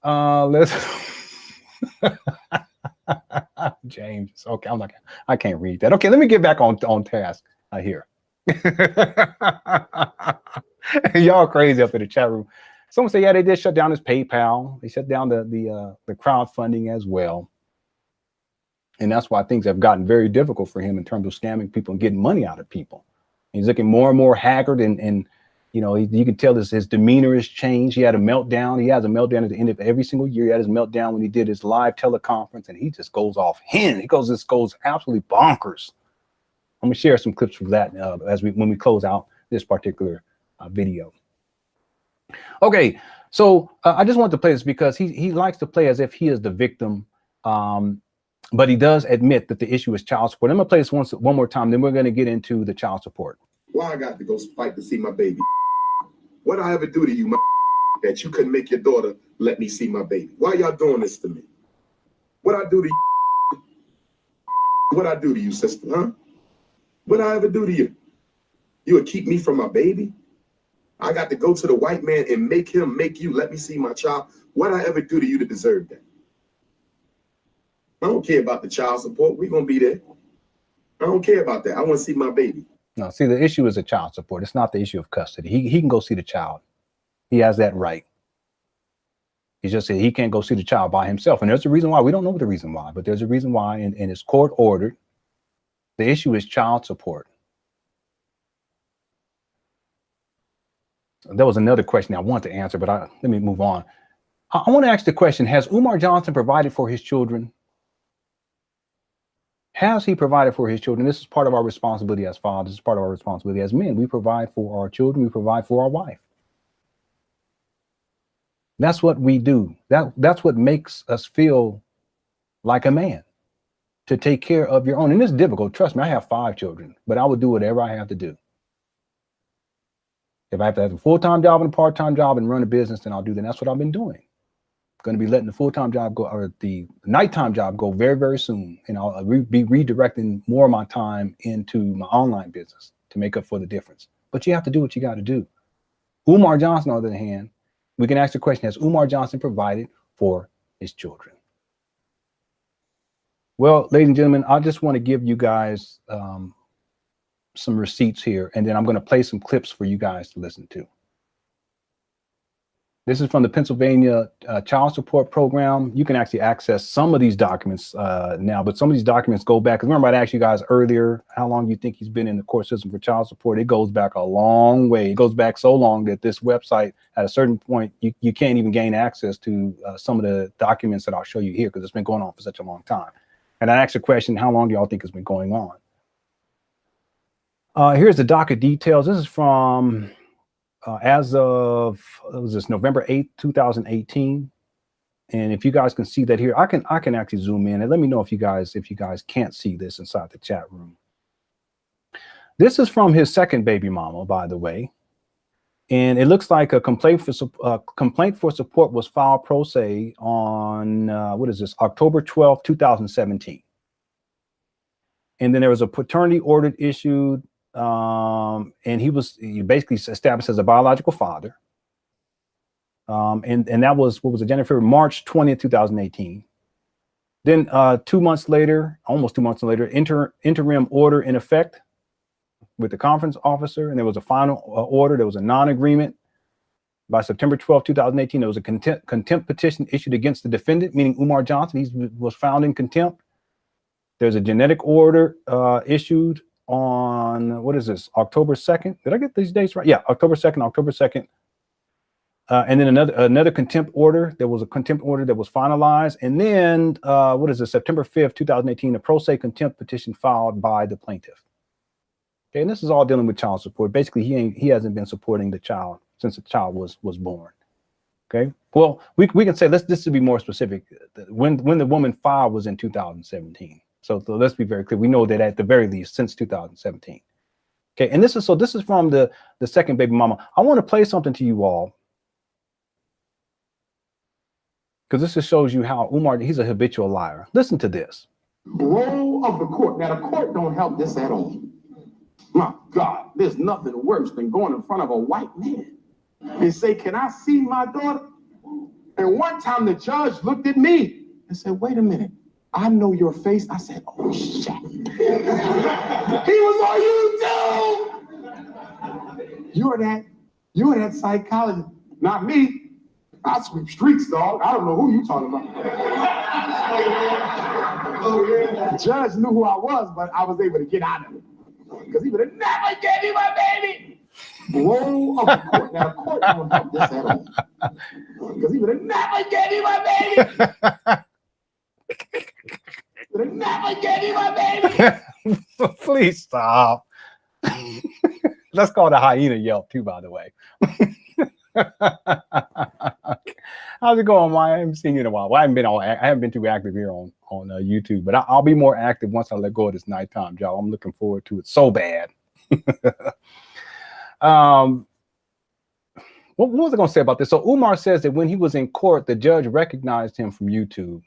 Let's James. Okay, I can't read that. Okay, let me get back on task here. Y'all crazy up in the chat room. Someone say, yeah, they did shut down his PayPal. They shut down the crowdfunding as well. And that's why things have gotten very difficult for him in terms of scamming people and getting money out of people. He's looking more and more haggard, and you know, you can tell his demeanor has changed. He had a meltdown. He has a meltdown at the end of every single year. He had his meltdown when he did his live teleconference, and he just goes off hen. He goes absolutely bonkers. I'm gonna share some clips from that when we close out this particular video. Okay, so I just want to play this because he likes to play as if he is the victim, but he does admit that the issue is child support. I'm gonna play this one more time, then we're gonna get into the child support. Why I got to go fight to see my baby? What I ever do to you, that you couldn't make your daughter let me see my baby? Why y'all doing this to me? What I do to you? What I do to you, sister, huh? What I ever do to you? You would keep me from my baby? I got to go to the white man and make you let me see my child. What I ever do to you to deserve that? I don't care about the child support. We're going to be there. I don't care about that. I want to see my baby. No, see, the issue is a child support. It's not the issue of custody. He can go see the child. He has that right. He just said he can't go see the child by himself. And there's a reason why. We don't know the reason why, but there's a reason why, and it's court ordered. The issue is child support. There was another question I wanted to answer, but let me move on. I want to ask the question, has Umar Johnson provided for his children? Has he provided for his children? This is part of our responsibility as fathers. This is part of our responsibility as men. We provide for our children. We provide for our wife. That's what we do. That's what makes us feel like a man, to take care of your own. And it's difficult. Trust me, I have 5 children, but I would do whatever I have to do. If I have to have a full-time job and a part-time job and run a business, then I'll do that. That's what I've been doing. Going to be letting the full-time job go, or the nighttime job go, very, very soon. And I'll be redirecting more of my time into my online business to make up for the difference. But you have to do what you got to do. Umar Johnson, on the other hand, we can ask the question, has Umar Johnson provided for his children? Well, ladies and gentlemen, I just want to give you guys some receipts here, and then I'm going to play some clips for you guys to listen to. This is from the Pennsylvania Child Support Program. You can actually access some of these documents now, but some of these documents go back. Remember, I asked you guys earlier how long you think he's been in the court system for child support. It goes back a long way. It goes back so long that this website, at a certain point, you can't even gain access to some of the documents that I'll show you here, because it's been going on for such a long time. And I asked the question, how long do y'all think it's been going on? Here's the docket details. This is from as of, it was this November 8th, 2018. And if you guys can see that here, I can actually zoom in and let me know if you guys can't see this inside the chat room. This is from his second baby mama, by the way. And it looks like a complaint for support was filed pro se on, what is this, October 12th, 2017. And then there was a paternity order issued, and he basically established as a biological father. And that was, what was it, March 20th, 2018. Then 2 months later, almost 2 months later, interim order in effect with the conference officer, and there was a final order. There was a non-agreement. By September 12, 2018, there was a contempt petition issued against the defendant, meaning Umar Johnson. He was found in contempt. There's a genetic order issued on, what is this, October 2nd? Did I get these dates right? Yeah, October 2nd. And then another contempt order. There was a contempt order that was finalized. And then, what is it, September 5th, 2018, a pro se contempt petition filed by the plaintiff. Okay, and this is all dealing with child support. Basically, he hasn't been supporting the child since the child was born. Okay, well, we can say, this to be more specific, when the woman filed was in 2017. So let's be very clear. We know that at the very least since 2017. Okay, and this is from the second baby mama. I want to play something to you all, because this just shows you how Umar, he's a habitual liar. Listen to this. Role of the court. Now, the court don't help this at all. My God, there's nothing worse than going in front of a white man and say, can I see my daughter? And one time the judge looked at me and said, wait a minute, I know your face. I said, oh, shit. He was on YouTube. You're that psychologist. Not me. I sweep streets, dog. I don't know who you talking about. The judge knew who I was, but I was able to get out of it. Because he would have never gave me my baby. Role of the court. Now, the court don't help this at all. Because he would have never gave me my baby. Would have never gave me my baby. Please stop. Let's call it a hyena yelp too, by the way. How's it going, Maya? I haven't seen you in a while. Well, I haven't been too active here on YouTube, but I'll be more active once I let go of this nighttime job. I'm looking forward to it so bad. What was I going to say about this? So Umar says that when he was in court, the judge recognized him from YouTube.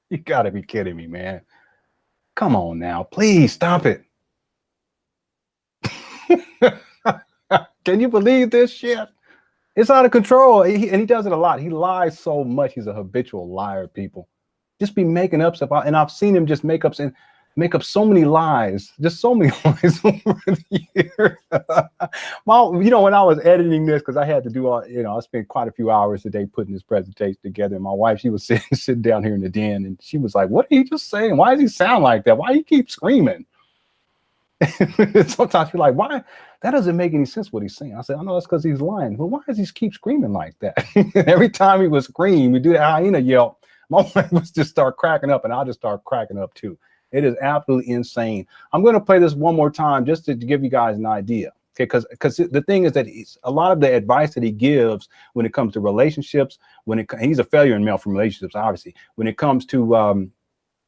You got to be kidding me, man. Come on now. Please stop it. Can you believe this shit? It's out of control. And he does it a lot. He lies so much. He's a habitual liar, people. Just be making up stuff. And I've seen him just make up so many lies. Just so many lies over the years. Well, when I was editing this, because I had to do I spent quite a few hours a day putting this presentation together. And my wife, she was sitting down here in the den, and she was like, what are you just saying? Why does he sound like that? Why do you keep screaming? Sometimes you're like, why? That doesn't make any sense what he's saying. I said, I know that's because he's lying. Well, why does he keep screaming like that? Every time he would scream, we do the hyena yelp. My wife was just start cracking up, and I'll just start cracking up too. It is absolutely insane. I'm going to play this one more time just to give you guys an idea. Okay, because the thing is that a lot of the advice that he gives when it comes to relationships, he's a failure in male from relationships, obviously. When it comes to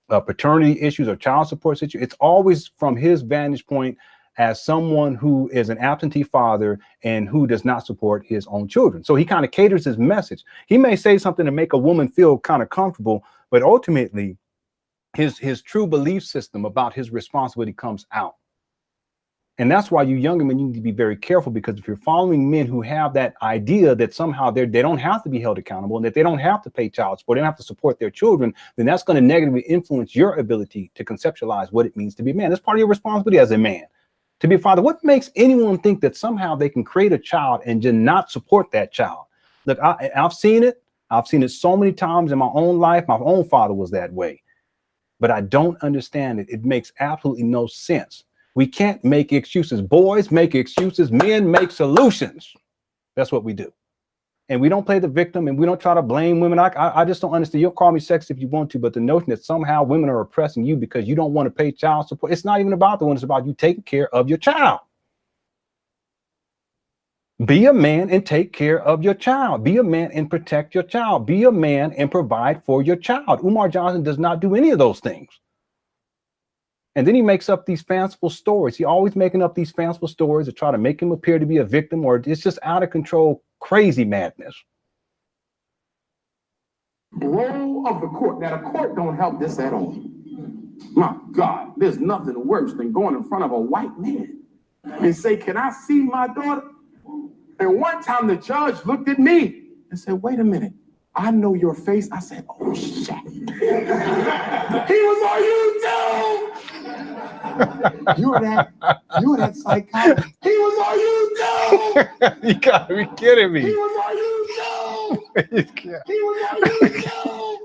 paternity issues or child support situation, it's always from his vantage point as someone who is an absentee father and who does not support his own children. So he kind of caters his message. He may say something to make a woman feel kind of comfortable, but ultimately his true belief system about his responsibility comes out. And that's why you younger men, you need to be very careful, because if you're following men who have that idea that somehow they don't have to be held accountable and that they don't have to pay child support, they don't have to support their children, then that's going to negatively influence your ability to conceptualize what it means to be a man. That's part of your responsibility as a man, to be a father. What makes anyone think that somehow they can create a child and just not support that child? Look, I've seen it. I've seen it so many times in my own life. My own father was that way. But I don't understand it. It makes absolutely no sense. We can't make excuses. Boys make excuses. Men make solutions. That's what we do. And we don't play the victim, and we don't try to blame women. I just don't understand. You'll call me sexist if you want to, but the notion that somehow women are oppressing you because you don't want to pay child support, it's not even about the one. It's about you taking care of your child. Be a man and take care of your child. Be a man and protect your child. Be a man and provide for your child. Umar Johnson does not do any of those things. And then he makes up these fanciful stories. He always making up these fanciful stories to try to make him appear to be a victim, or it's just out of control, crazy madness. Role of the court. Now, the court don't help this at all. My God, there's nothing worse than going in front of a white man and say, "Can I see my daughter?" And one time the judge looked at me and said, "Wait a minute, I know your face." I said, "Oh, shit." He was on YouTube. You were that psychologist. He was on YouTube. You gotta be kidding me. He was on YouTube. He was on YouTube.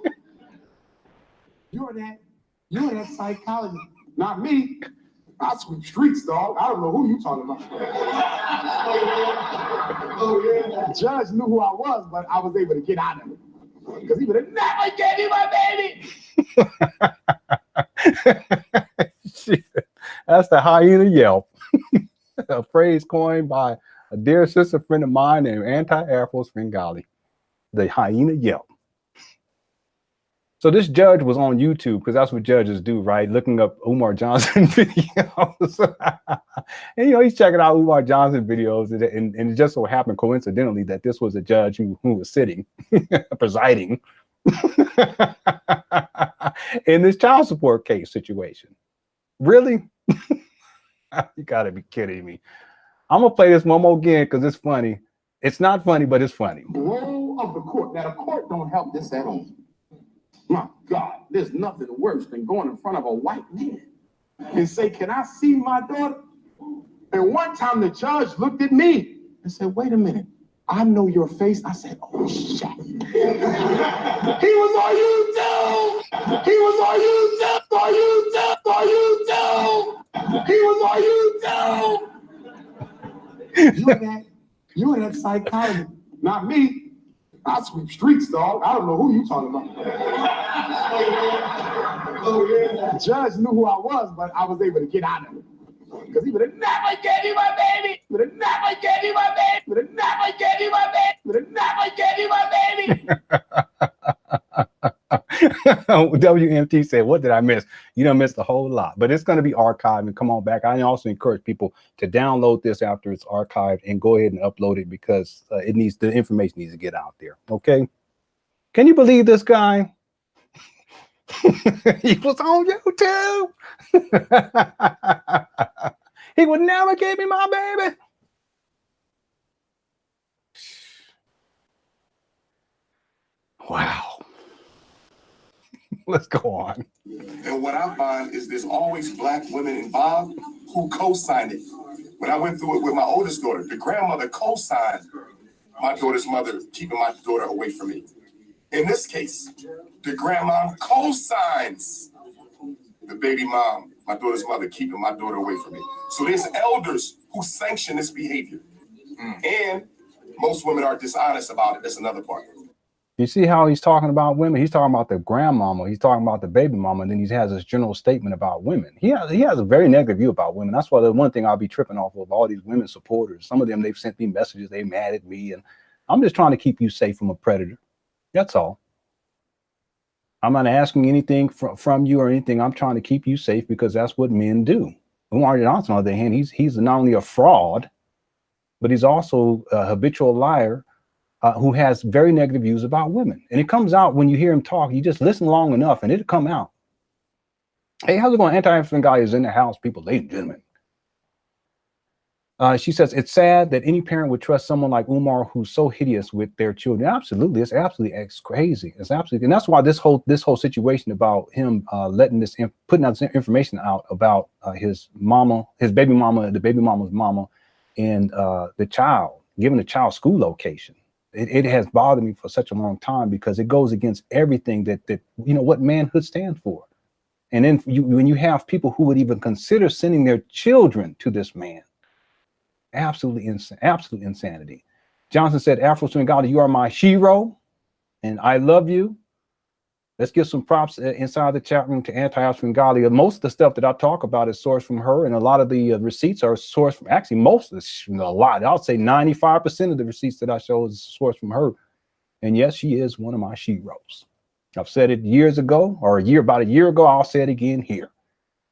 You're that psychologist. Not me. I sweep streets, dog. I don't know who you talking about. The judge knew who I was, but I was able to get out of it. Because he would have never gave me my baby. That's the hyena yelp. A phrase coined by a dear sister friend of mine named Anti-Air Force Bengali. The hyena yelp. So this judge was on YouTube, because that's what judges do, right? Looking up Umar Johnson videos. And, he's checking out Umar Johnson videos. And it just so happened coincidentally that this was a judge who was sitting, presiding in this child support case situation. Really? You got to be kidding me. I'm going to play this one more again because it's funny. It's not funny, but it's funny. Role of the court. Now, the court don't help this at all. My God, there's nothing worse than going in front of a white man and say, "Can I see my daughter?" And one time the judge looked at me and said, "Wait a minute, I know your face." I said, "Oh, shit." He was on YouTube. He was on YouTube. On YouTube. On YouTube. He was on YouTube. You're that psychologist. Not me. I sweep streets, dog. I don't know who you talking about. The judge knew who I was, but I was able to get out of it. Because he would have never gave me my baby. Would have never gave me my baby. Would have never gave me my baby. Would have never gave me my baby. WMT said, "What did I miss?" You done missed a whole lot, but it's going to be archived and come on back. I also encourage people to download this after it's archived and go ahead and upload it, because the information needs to get out there. Okay. Can you believe this guy? He was on YouTube. He would never give me my baby. Wow. Let's go on. And what I find is there's always Black women involved who co-signed it. When I went through it with my oldest daughter, the grandmother co-signed my daughter's mother keeping my daughter away from me. In this case, the grandma co-signs the baby mom my daughter's mother, keeping my daughter away from me. So there's elders who sanction this behavior. And most women are dishonest about it. That's another part. You see how he's talking about women? He's talking about the grandmama. He's talking about the baby mama. And then he has this general statement about women. He has a very negative view about women. That's why the one thing I'll be tripping off of all these women supporters. Some of them, they've sent me messages. They mad at me. And I'm just trying to keep you safe from a predator. That's all. I'm not asking anything from you or anything. I'm trying to keep you safe because that's what men do. Umar Johnson, on the other hand, he's not only a fraud, but he's also a habitual liar who has very negative views about women. And it comes out when you hear him talk. You just listen long enough and it'll come out. Hey, how's it going? Anti-African guy is in the house, people, ladies and gentlemen. She says, it's sad that any parent would trust someone like Umar who's so hideous with their children. Absolutely. It's absolutely crazy. It's absolutely. And that's why this whole situation about him putting out this information out about his mama, his baby mama, the baby mama's mama, and the child, giving the child school location. It has bothered me for such a long time because it goes against everything that what manhood stands for. And then when you have people who would even consider sending their children to this man, absolutely absolute insanity. Johnson said, Afro Swingali, you are my hero and I love you. Let's give some props inside the chat room to Anti-Afro Swingali. Most of the stuff that I talk about is sourced from her, and a lot of the receipts are sourced from, actually most of this, a lot, I'll say 95% of the receipts that I show is sourced from her. And yes, she is one of my heroes. I've said it years ago, or about a year ago. I'll say it again here.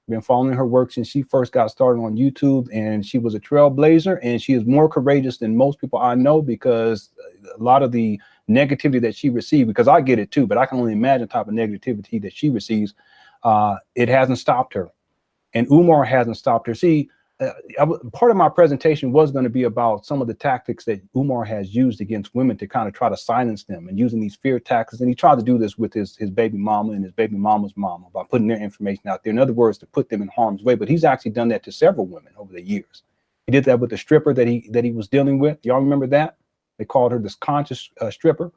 Been following her work since she first got started on YouTube, and she was a trailblazer, and she is more courageous than most people I know because a lot of the negativity that she received, because I get it too, but I can only imagine the type of negativity that she receives. It hasn't stopped her, and Umar hasn't stopped her. See, part of my presentation was going to be about some of the tactics that Umar has used against women to kind of try to silence them, and using these fear tactics. And he tried to do this with his baby mama and his baby mama's mama by putting their information out there. In other words, to put them in harm's way. But he's actually done that to several women over the years. He did that with the stripper that he was dealing with. Y'all remember that? They called her this conscious stripper.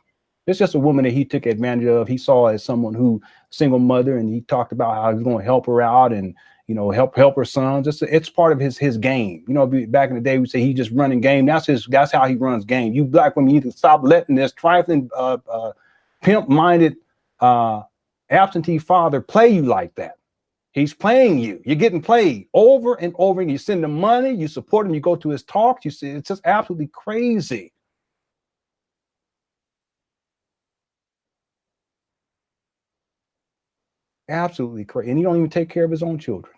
It's just a woman that he took advantage of. He saw as someone who, single mother, and he talked about how he was going to help her out and, help her sons. It's part of his game. Back in the day, we say he just running game. That's how he runs game. You black women, you need to stop letting this trifling, pimp-minded, absentee father play you like that. He's playing you. You're getting played over and over. And you send him money. You support him. You go to his talks. You see, it's just absolutely crazy. Absolutely crazy. And he don't even take care of his own children.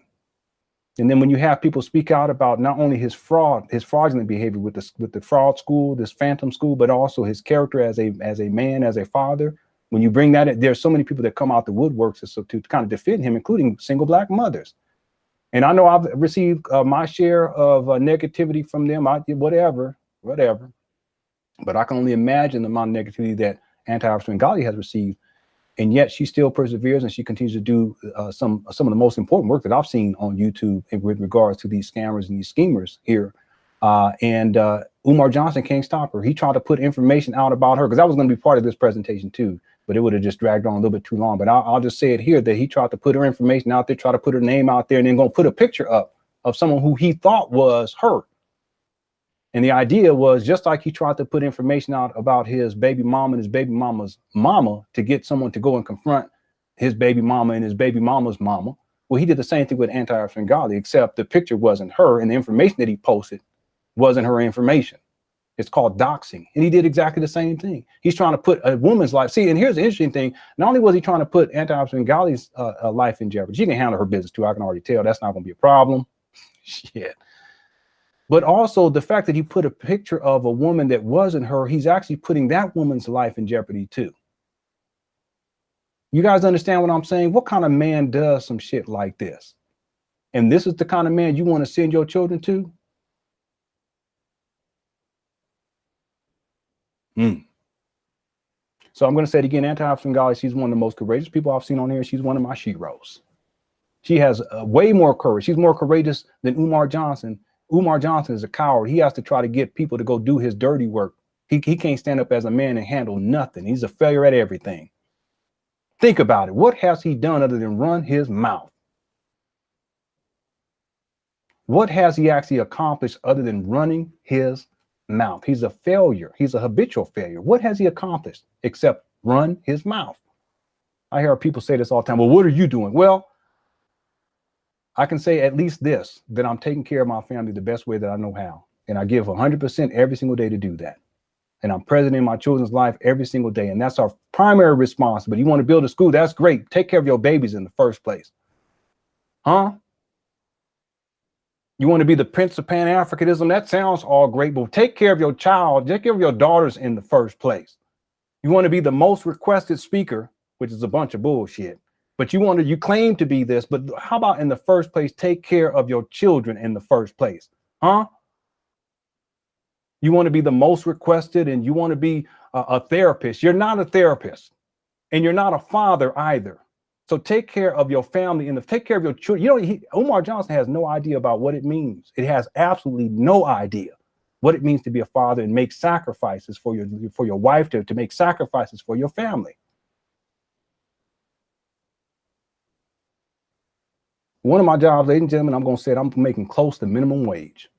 And then when you have people speak out about not only his fraudulent behavior with the fraud school, this phantom school, but also his character as a man, as a father. When you bring that in, there's so many people that come out the woodworks to kind of defend him, including single black mothers. And I know I've received my share of negativity from them. Whatever. But I can only imagine the amount of negativity that Anti-Afro Swingali has received. And yet she still perseveres, and she continues to do some of the most important work that I've seen on YouTube with regards to these scammers and these schemers here. And Umar Johnson can't stop her. He tried to put information out about her because that was going to be part of this presentation too, but it would have just dragged on a little bit too long. But I'll just say it here that he tried to put her information out there, try to put her name out there, and then going to put a picture up of someone who he thought was her. And the idea was just like he tried to put information out about his baby mama and his baby mama's mama to get someone to go and confront his baby mama and his baby mama's mama. Well, he did the same thing with Anti-Afro Swingali, except the picture wasn't her and the information that he posted wasn't her information. It's called doxing. And he did exactly the same thing. He's trying to put a woman's life. See, and here's the interesting thing. Not only was he trying to put Anti-Afro Swingali's life in jeopardy, she can handle her business too. I can already tell that's not going to be a problem. Shit. But also the fact that he put a picture of a woman that wasn't her, he's actually putting that woman's life in jeopardy too. You guys understand what I'm saying? What kind of man does some shit like this? And this is the kind of man you want to send your children to? So I'm going to say it again, Anti-Afro Swingali, she's one of the most courageous people I've seen on here. She's one of my heroes. She has way more courage. She's more courageous than Umar Johnson. Umar Johnson is a coward. He has to try to get people to go do his dirty work. He can't stand up as a man and handle nothing. He's a failure at everything. Think about it. What has he done other than run his mouth? What has he actually accomplished other than running his mouth? He's a failure. He's a habitual failure. What has he accomplished except run his mouth? I hear people say this all the time. Well, what are you doing? Well, I can say at least this, that I'm taking care of my family the best way that I know how. And I give 100% every single day to do that. And I'm present in my children's life every single day. And that's our primary responsibility. You want to build a school? That's great. Take care of your babies in the first place. Huh? You want to be the Prince of Pan-Africanism? That sounds all great, but take care of your child. Take care of your daughters in the first place. You want to be the most requested speaker, which is a bunch of bullshit. But you claim to be this, but how about in the first place, take care of your children in the first place? Huh? You want to be the most requested and you want to be a therapist. You're not a therapist and you're not a father either. So take care of your family and take care of your children. You know, Umar Johnson has no idea about what it means. It has absolutely no idea what it means to be a father and make sacrifices for your wife, to make sacrifices for your family. One of my jobs, ladies and gentlemen, I'm going to say it, I'm making close to minimum wage.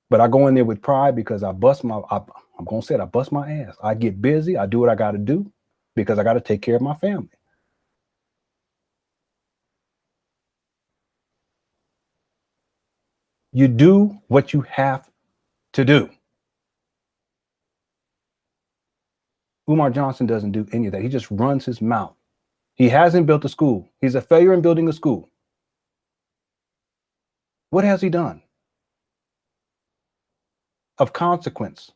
But I go in there with pride because I'm going to say it, I bust my ass. I get busy. I do what I got to do because I got to take care of my family. You do what you have to do. Umar Johnson doesn't do any of that. He just runs his mouth. He hasn't built a school. He's a failure in building a school. What has he done of consequence?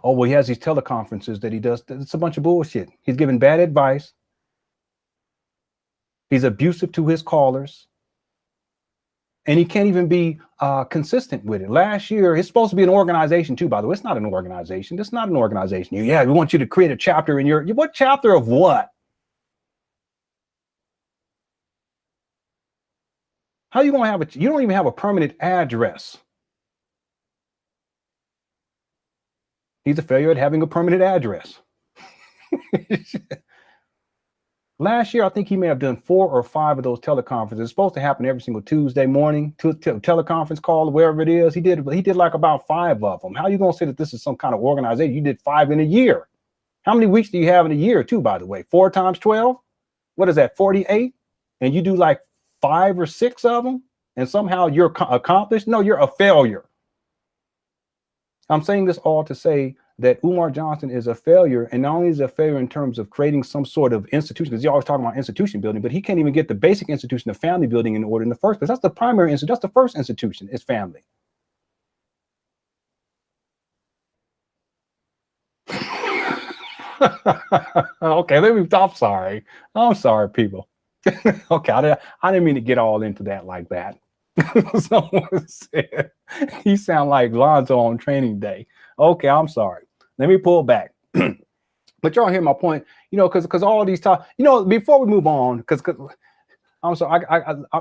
Oh, well, he has these teleconferences that he does. It's a bunch of bullshit. He's giving bad advice. He's abusive to his callers. And he can't even be consistent with it. Last year, it's supposed to be an organization too, by the way. It's not an organization. It's not an organization. Yeah, we want you to create a chapter in what chapter of what? How are you going to have you don't even have a permanent address. He's a failure at having a permanent address. Last year, I think he may have done 4 or 5 of those teleconferences. It's supposed to happen every single Tuesday morning, teleconference call, wherever it is. He did like about 5 of them. How are you going to say that this is some kind of organization? You did 5 in a year. How many weeks do you have in a year, too, by the way? 4 times 12? What is that, 48? And you do like 5 or 6 of them, and somehow you're accomplished? No, you're a failure. I'm saying this all to say that Umar Johnson is a failure, and not only is a failure in terms of creating some sort of institution, because you're always talking about institution building, but he can't even get the basic institution of family building in order in the first place. That's the primary institution. That's the first institution, is family. Okay, I'm sorry, people. Okay, I didn't mean to get all into that like that. Someone said he sound like Lonzo on training day. Okay, I'm sorry. Let me pull back. But y'all hear my point, because all these times, before we move on, because I'm sorry,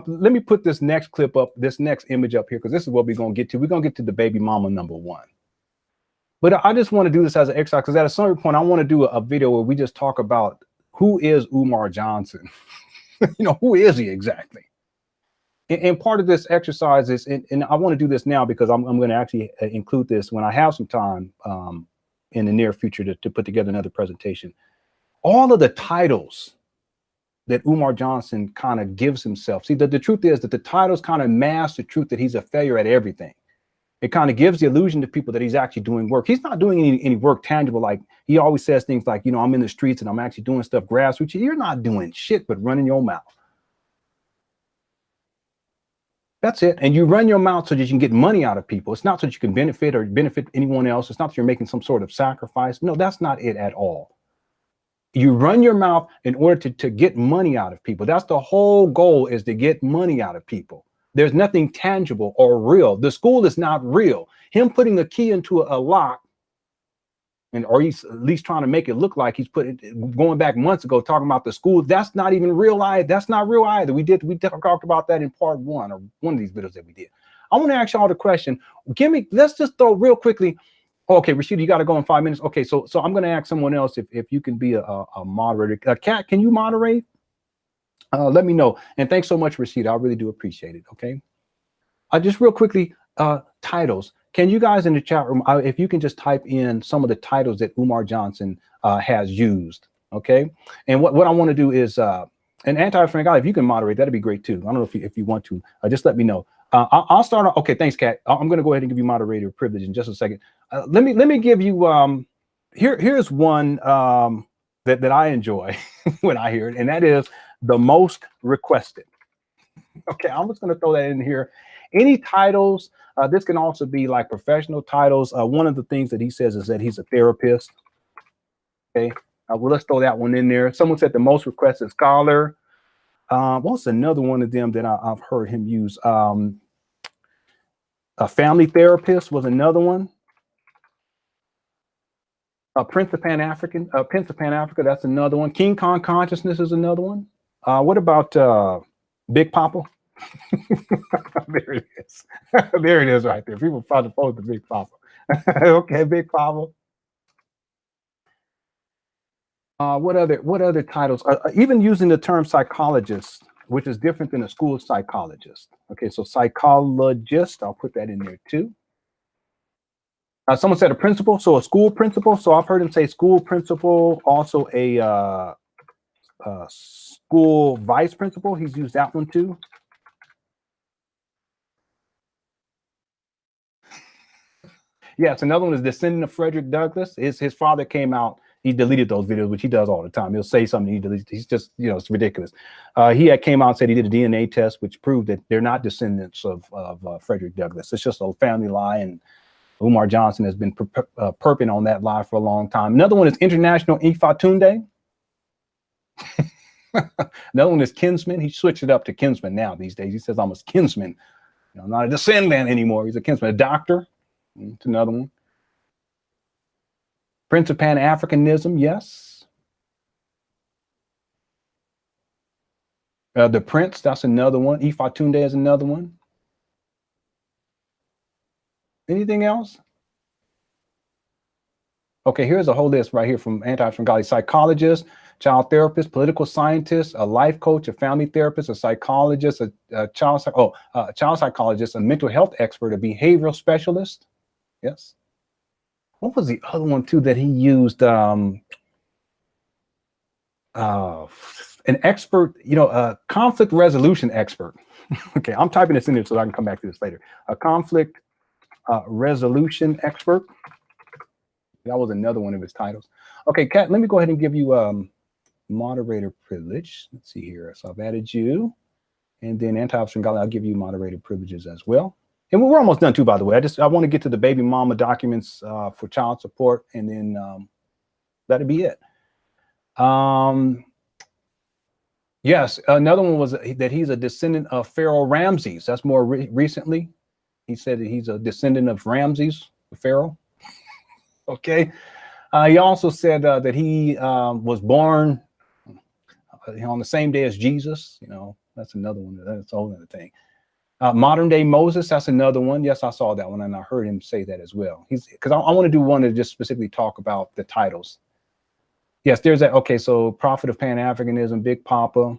let me put this next clip up, this next image up here, because this is what we're going to get to. We're going to get to the baby mama number 1. But I just want to do this as an exercise, because at a certain point, I want to do a video where we just talk about who is Umar Johnson. Who is he exactly? And part of this exercise is, and I want to do this now because I'm going to actually include this when I have some time in the near future to put together another presentation. All of the titles that Umar Johnson kind of gives himself. See, the truth is that the titles kind of mask the truth that he's a failure at everything. It kind of gives the illusion to people that he's actually doing work. He's not doing any work tangible. Like he always says things like, I'm in the streets and I'm actually doing stuff grassroots. You're not doing shit but running your mouth. That's it. And you run your mouth so that you can get money out of people. It's not so that you can benefit anyone else. It's not that you're making some sort of sacrifice. No, that's not it at all. You run your mouth in order to get money out of people. That's the whole goal, is to get money out of people. There's nothing tangible or real. The school is not real. Him putting a key into a lock, or he's at least trying to make it look like he's going back months ago talking about the school. That's not even real either. That's not real either. We talked about that in part 1 or one of these videos that we did. I want to ask y'all the question. Let's just throw real quickly. Okay, Rashida, you got to go in 5 minutes. Okay, so I'm going to ask someone else if you can be a moderator. Kat, can you moderate? Let me know. And thanks so much, Rashida. I really do appreciate it. Okay. Just real quickly, titles. Can you guys in the chat room, if you can just type in some of the titles that Umar Johnson has used, okay? And what I want to do is, and Anti-Frank, if you can moderate, that'd be great too. I don't know if you want to, just let me know. I'll start off. Okay, thanks, Kat. I'm going to go ahead and give you moderator privilege in just a second. Let me give you here's one that I enjoy when I hear it, and that is the most requested. Okay, I'm just going to throw that in here. Any titles, this can also be like professional titles. One of the things that he says is that he's a therapist. Okay, well, let's throw that one in there. Someone said the most requested scholar. What's another one of them that I've heard him use? A family therapist was another one. Prince of Pan Africa, that's another one. King Kong consciousness is another one. What about Big Papa? There it is. There it is right there. People probably post the Big Papa. Okay, Big Papa. What other titles? Even using the term psychologist, which is different than a school psychologist. Okay, so psychologist, I'll put that in there too. Someone said a principal, so a school principal. So I've heard him say school principal, also a school vice principal. He's used that one too. Yes, another one is descendant of Frederick Douglass. His father came out. He deleted those videos, which he does all the time. He'll say something, he deletes. He's just, it's ridiculous. He had came out and said he did a DNA test, which proved that they're not descendants of Frederick Douglass. It's just a family lie, and Umar Johnson has been perping on that lie for a long time. Another one is International Ifatunde. Another one is kinsman. He switched it up to kinsman now these days. He says I'm a kinsman, not a descendant anymore. He's a kinsman. A doctor. It's another one. Prince of Pan-Africanism, yes. The Prince, that's another one. Ifatunde is another one. Anything else? Okay, here's a whole list right here from anti-Svengali: psychologist, child therapist, political scientist, a life coach, a family therapist, a psychologist, a child psychologist, a mental health expert, a behavioral specialist. Yes. What was the other one too that he used? An expert, a conflict resolution expert. Okay, I'm typing this in there so I can come back to this later. A conflict resolution expert. That was another one of his titles. Okay, Kat, let me go ahead and give you moderator privilege. Let's see here. So I've added you, and then anti-Svengali, I'll give you moderator privileges as well. And we're almost done too, by the way. I want to get to the baby mama documents for child support, and then that'll be it. Yes, another one was that he's a descendant of Pharaoh Ramses. That's more recently. He said that he's a descendant of Ramses, the Pharaoh. Okay. He also said that he was born on the same day as Jesus. That's another one. That's a whole other thing. Modern day Moses, that's another one. Yes, I saw that one, and I heard him say that as well. Because I want to do one to just specifically talk about the titles. Yes, there's that. Okay, so prophet of Pan-Africanism, Big Papa.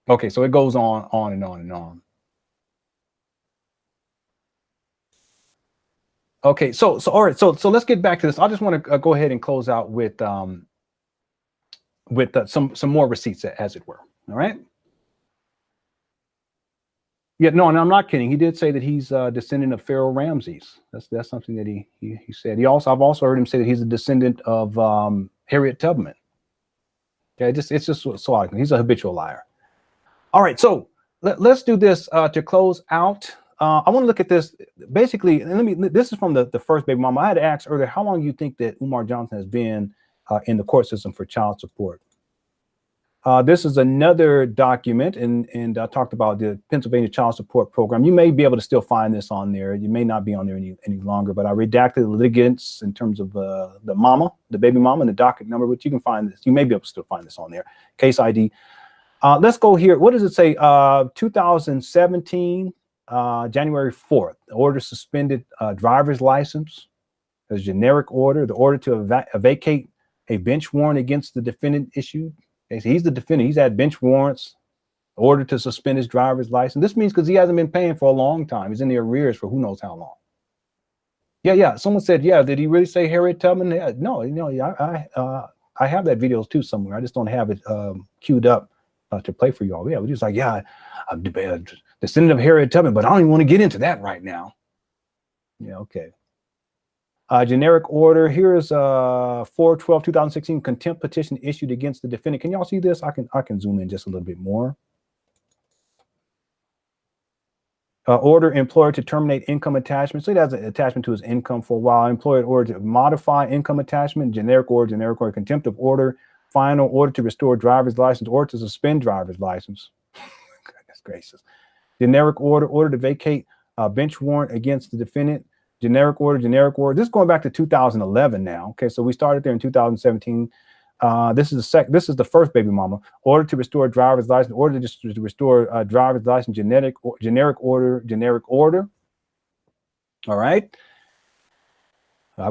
Okay, so it goes on and on and on. Okay, so all right, so let's get back to this. I just want to go ahead and close out with some more receipts, as it were. All right. Yeah, no, and I'm not kidding. He did say that he's a descendant of Pharaoh Ramses. That's something that he said. I've also heard him say that he's a descendant of Harriet Tubman. Okay, it's just so odd. He's a habitual liar. All right, so let's do this to close out. I want to look at this basically. And this is from the first baby mama. I had to ask earlier, how long do you think that Umar Johnson has been in the court system for child support? This is another document, and I talked about the Pennsylvania Child Support Program. You may be able to still find this on there. You may not be on there any longer, but I redacted the litigants in terms of the baby mama, and the docket number, but you can find this. You may be able to still find this on there. Case ID. Let's go here. What does it say? 2017, January 4th, the order suspended driver's license. There's a generic order. The order to vacate a bench warrant against the defendant issued. Okay, so he's the defendant. He's had bench warrants Order to suspend his driver's license. This means because he hasn't been paying for a long time. He's in the arrears for who knows how long. Yeah. Someone said, yeah, did he really say Harriet Tubman? Yeah, no, I have that video too somewhere. I just don't have it queued up to play for y'all. Yeah, we're just like, yeah, I'm descendant of Harriet Tubman, but I don't even want to get into that right now. Yeah, okay. Generic order. Here's 4/12/2016 contempt petition issued against the defendant. Can y'all see this? I can zoom in just a little bit more. Order employer to terminate income attachment. So he has an attachment to his income for a while. Employer order to modify income attachment. Generic order, contempt of order. Final order to restore driver's license or to suspend driver's license. Goodness gracious. Generic order to vacate bench warrant against the defendant. Generic order. This is going back to 2011 now. Okay, so we started there in 2017. This is the first baby mama. Order to restore driver's license. Order to restore driver's license. Generic order. All right.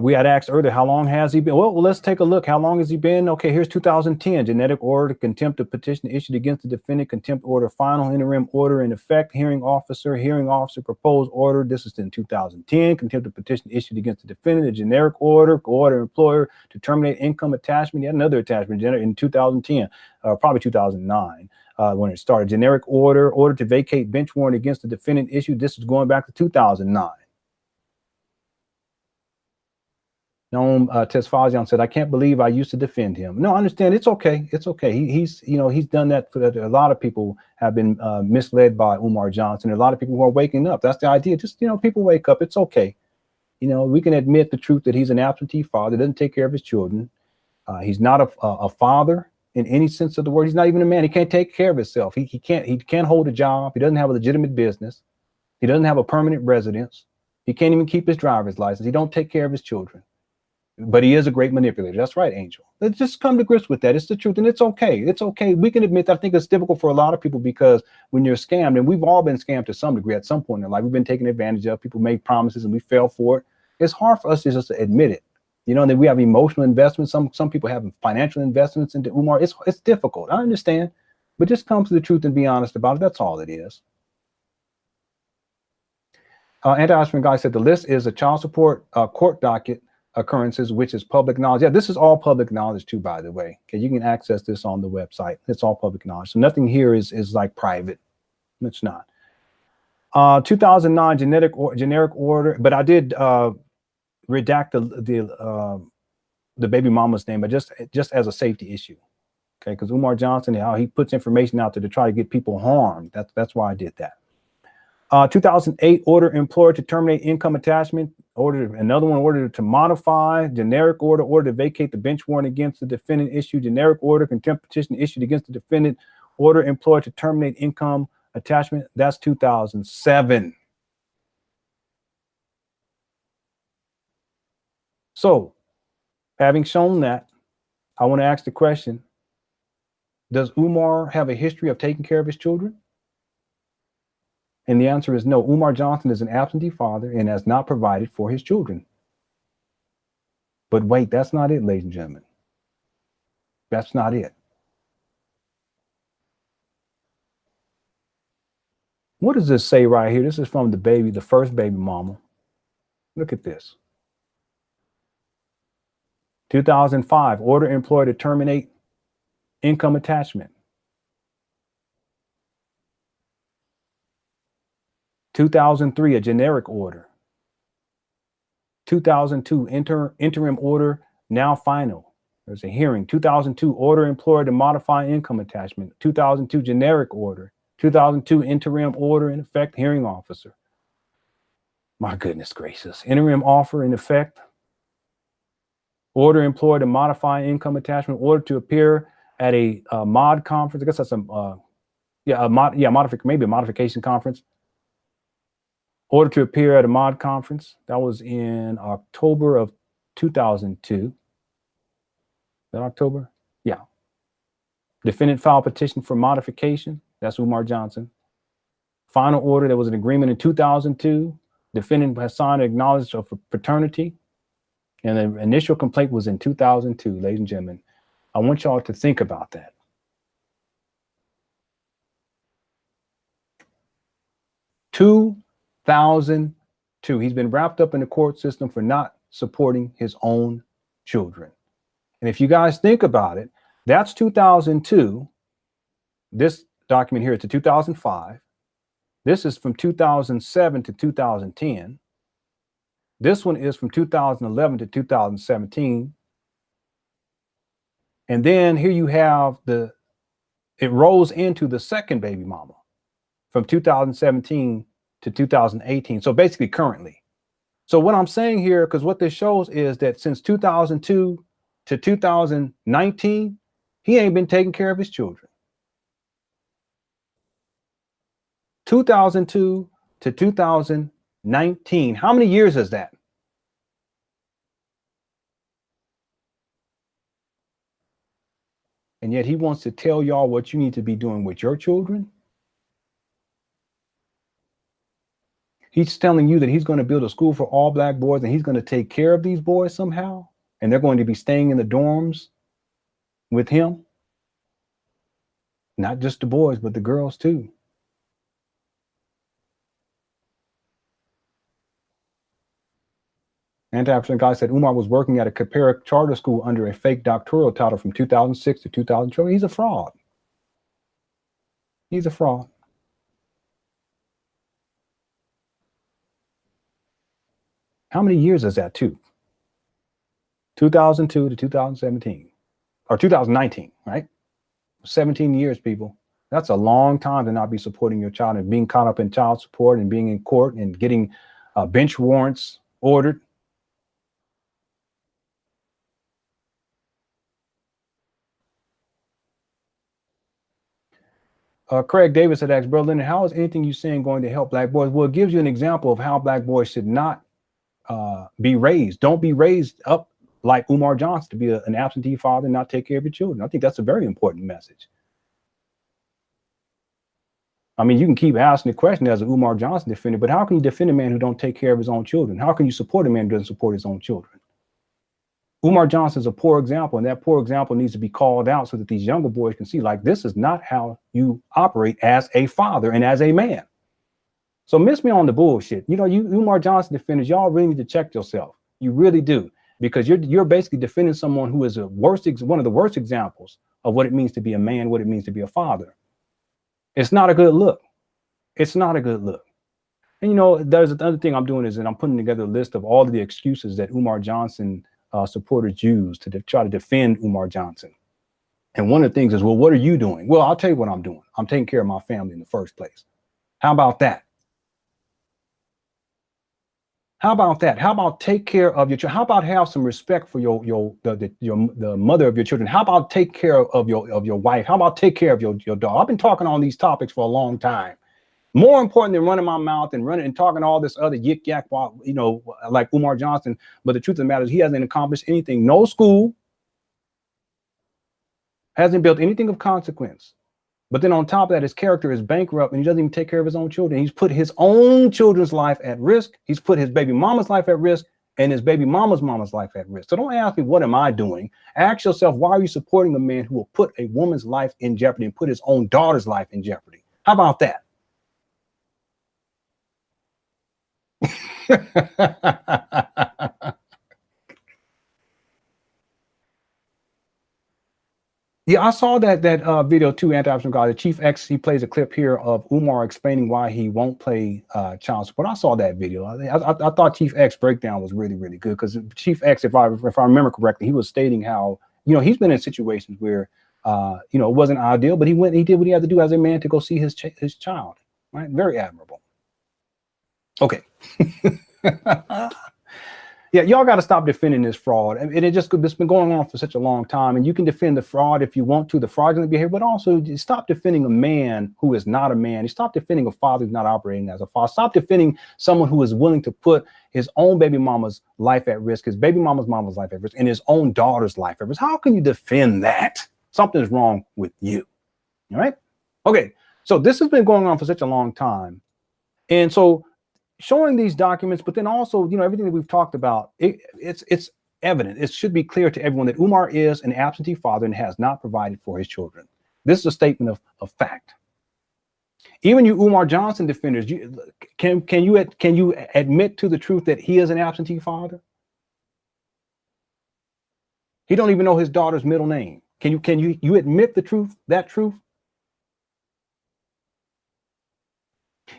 We had asked earlier, how long has he been? Well, let's take a look. How long has he been? Okay, here's 2010. Genetic order, contempt of petition issued against the defendant. Contempt order, final interim order in effect. Hearing officer proposed order. This is in 2010. Contempt of petition issued against the defendant. A generic order employer to terminate income attachment. Yet another attachment in 2010, probably 2009 when it started. Generic order to vacate bench warrant against the defendant issued. This is going back to 2009. Tesfazian said, I can't believe I used to defend him. No, I understand. It's okay. It's okay. He's done that for a lot of people have been misled by Umar Johnson. A lot of people who are waking up. That's the idea. Just, people wake up. It's okay. We can admit the truth that he's an absentee father, doesn't take care of his children. He's not a father in any sense of the word. He's not even a man. He can't take care of himself. He can't hold a job. He doesn't have a legitimate business. He doesn't have a permanent residence. He can't even keep his driver's license. He don't take care of his children. But he is a great manipulator. That's right, Angel. Let's just come to grips with that. It's the truth, and it's okay. It's okay. We can admit that. I think it's difficult for a lot of people because when you're scammed, and we've all been scammed to some degree at some point in our life, we've been taken advantage of. People make promises and we fell for it. It's hard for us to just admit it. That we have emotional investments. Some people have financial investments into Umar. It's difficult. I understand, but just come to the truth and be honest about it. That's all it is. Anti-Osman guy said the list is a child support court docket occurrences, which is public knowledge. Yeah, this is all public knowledge too, by the way. Okay, you can access this on the website. It's all public knowledge. So nothing here is like private. It's not. 2009 generic order, but I did redact the baby mama's name, but just as a safety issue. Okay, because Umar Johnson, how he puts information out there to try to get people harmed. That's why I did that. 2008 order employer to terminate income attachment. Another one order to modify. Generic order to vacate the bench warrant against the defendant issued. Generic order contempt petition issued against the defendant. Order employer to terminate income attachment. That's 2007. So, having shown that, I want to ask the question: does Umar have a history of taking care of his children? And the answer is no. Umar Johnson is an absentee father and has not provided for his children. But wait, that's not it, ladies and gentlemen. That's not it. What does this say right here? This is from the first baby mama. Look at this. 2005, order employer to terminate income attachment. 2003, a generic order. 2002, interim order, now final. There's a hearing. 2002, order employer to modify income attachment. 2002, generic order. 2002, interim order in effect, hearing officer. My goodness gracious. Interim offer in effect. Order employer to modify income attachment. Order to appear at a mod conference. I guess that's maybe a modification conference. Order to appear at a mod conference. That was in October of 2002. Is that October? Yeah. Defendant filed petition for modification. That's Umar Johnson. Final order, there was an agreement in 2002. Defendant has signed and acknowledged of paternity. And the initial complaint was in 2002, ladies and gentlemen. I want y'all to think about that. 2002. He's been wrapped up in the court system for not supporting his own children. And if you guys think about it, that's 2002. This document here is to 2005. This is from 2007 to 2010. This one is from 2011 to 2017. And then here you have it rolls into the second baby mama from 2017 to 2018. So basically currently. So what I'm saying here, because what this shows is that since 2002 to 2019, he ain't been taking care of his children. 2002 to 2019. How many years is that? And yet he wants to tell y'all what you need to be doing with your children. He's telling you that he's going to build a school for all black boys and he's going to take care of these boys somehow. And they're going to be staying in the dorms with him. Not just the boys, but the girls too. Anti-African guy said Umar was working at a Capera charter school under a fake doctoral title from 2006 to 2012. He's a fraud. He's a fraud. How many years is that too? 2002 to 2017 or 2019, right? 17 years, people. That's a long time to not be supporting your child and being caught up in child support and being in court and getting bench warrants ordered. Craig Davis had asked, Brother Leonard, how is anything you're saying going to help black boys? Well, it gives you an example of how black boys should not be raised. Don't be raised up like Umar Johnson to be an absentee father and not take care of your children. I think that's a very important message. I mean, you can keep asking the question as an Umar Johnson defender, but how can you defend a man who don't take care of his own children? How can you support a man who doesn't support his own children? Umar Johnson is a poor example, and that poor example needs to be called out so that these younger boys can see, like, this is not how you operate as a father and as a man. So miss me on the bullshit. You know, you Umar Johnson defenders, y'all really need to check yourself. You really do, because you're basically defending someone who is one of the worst examples of what it means to be a man, what it means to be a father. It's not a good look. It's not a good look. And, you know, there's another thing I'm doing is that I'm putting together a list of all of the excuses that Umar Johnson supporters use to try to defend Umar Johnson. And one of the things is, well, what are you doing? Well, I'll tell you what I'm doing. I'm taking care of my family in the first place. How about that? How about that? How about take care of your children? How about have some respect for the mother of your children? How about take care of your wife? How about take care of your dog? I've been talking on these topics for a long time. More important than running my mouth and running and talking all this other yik yak, you know, like Umar Johnson. But the truth of the matter is he hasn't accomplished anything. No school, hasn't built anything of consequence. But then on top of that, his character is bankrupt and he doesn't even take care of his own children. He's put his own children's life at risk. He's put his baby mama's life at risk and his baby mama's life at risk. So don't ask me, what am I doing? Ask yourself, why are you supporting a man who will put a woman's life in jeopardy and put his own daughter's life in jeopardy? How about that? Yeah, I saw that video too, Anti-African guy. The Chief X, he plays a clip here of Umar explaining why he won't play child support. I saw that video. I thought Chief X breakdown was really, really good, because Chief X, if I remember correctly, he was stating how, you know, he's been in situations where you know, it wasn't ideal, but he did what he had to do as a man to go see his child. Right? Very admirable. Okay. Yeah, y'all got to stop defending this fraud. And it's been going on for such a long time. And you can defend the fraud if you want to, the fraudulent behavior, but also stop defending a man who is not a man. You stop defending a father who's not operating as a father. Stop defending someone who is willing to put his own baby mama's life at risk, his baby mama's life at risk, and his own daughter's life at risk. How can you defend that? Something's wrong with you. All right. Okay. So this has been going on for such a long time. And so showing these documents, but then also, you know, everything that we've talked about, it's evident. It should be clear to everyone that Umar is an absentee father and has not provided for his children. This is a statement of fact. Even you Umar Johnson defenders, can you admit to the truth that he is an absentee father? He don't even know his daughter's middle name. Can you admit the truth, that truth?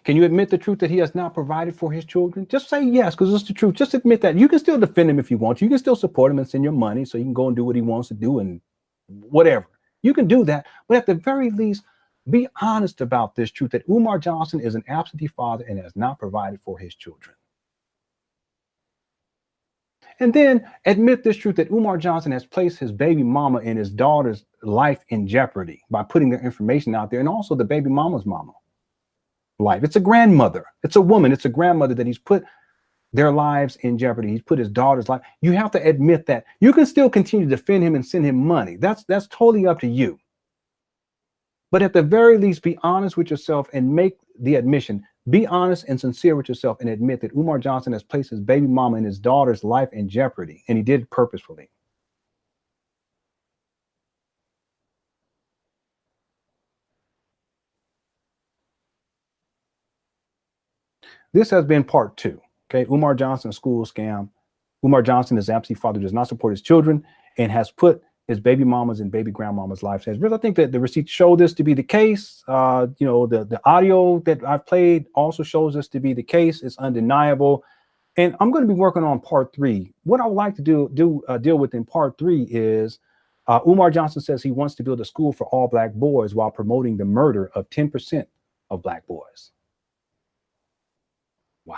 Can you admit the truth that he has not provided for his children? Just say yes, because it's the truth. Just admit that. You can still defend him if you want. You can still support him and send your money so you can go and do what he wants to do and whatever. You can do that. But at the very least, be honest about this truth that Umar Johnson is an absentee father and has not provided for his children. And then admit this truth that Umar Johnson has placed his baby mama and his daughter's life in jeopardy by putting their information out there, and also the baby mama's mama life. It's a grandmother. It's a woman. It's a grandmother that he's put their lives in jeopardy. He's put his daughter's life. You have to admit that. You can still continue to defend him and send him money. That's totally up to you. But at the very least, be honest with yourself and make the admission. Be honest and sincere with yourself and admit that Umar Johnson has placed his baby mama and his daughter's life in jeopardy, and he did it purposefully. This has been part 2. Okay, Umar Johnson school scam. Umar Johnson is absentee father, does not support his children, and has put his baby mamas and baby grandmamas' lives at risk. I think that the receipts show this to be the case. The audio that I've played also shows this to be the case. It's undeniable. And I'm going to be working on part 3. What I would like to deal with in part 3 is Umar Johnson says he wants to build a school for all black boys while promoting the murder of 10% of black boys. Wow.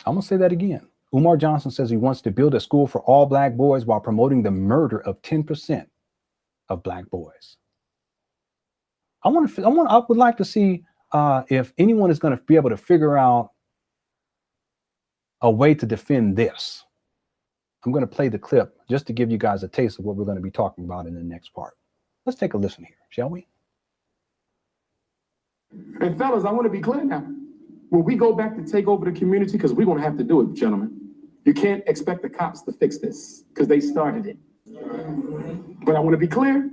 I'm going to say that again. Umar Johnson says he wants to build a school for all black boys while promoting the murder of 10% of black boys. I would like to see if anyone is going to be able to figure out a way to defend this. I'm going to play the clip just to give you guys a taste of what we're going to be talking about in the next part. Let's take a listen here, shall we? And fellas, I want to be clear now. When we go back to take over the community, because we're going to have to do it, gentlemen, you can't expect the cops to fix this because they started it. But I want to be clear.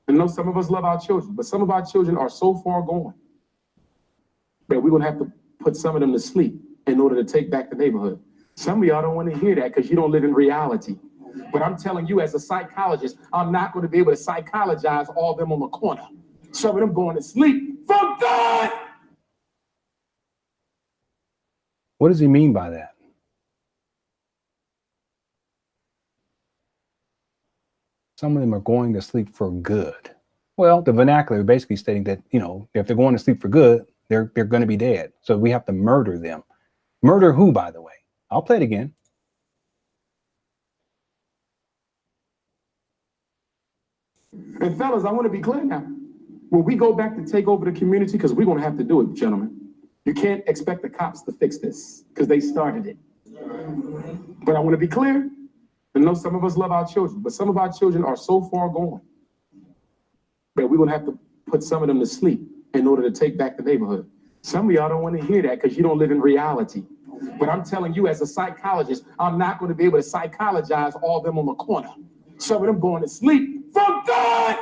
I know some of us love our children, but some of our children are so far gone that we're going to have to put some of them to sleep in order to take back the neighborhood. Some of y'all don't want to hear that because you don't live in reality. But I'm telling you, as a psychologist, I'm not going to be able to psychologize all of them on the corner. Some of them going to sleep from God. What does he mean by that? Some of them are going to sleep for good. Well, the vernacular is basically stating that, if they're going to sleep for good, they're going to be dead. So we have to murder them. Murder who, by the way? I'll play it again. And fellas, I want to be clear now. When we go back to take over the community, because we're going to have to do it, gentlemen, you can't expect the cops to fix this because they started it. But I want to be clear. I know some of us love our children, but some of our children are so far gone that we're going to have to put some of them to sleep in order to take back the neighborhood. Some of y'all don't want to hear that because you don't live in reality. But I'm telling you, as a psychologist, I'm not going to be able to psychologize all of them on the corner. Some of them going to sleep from God.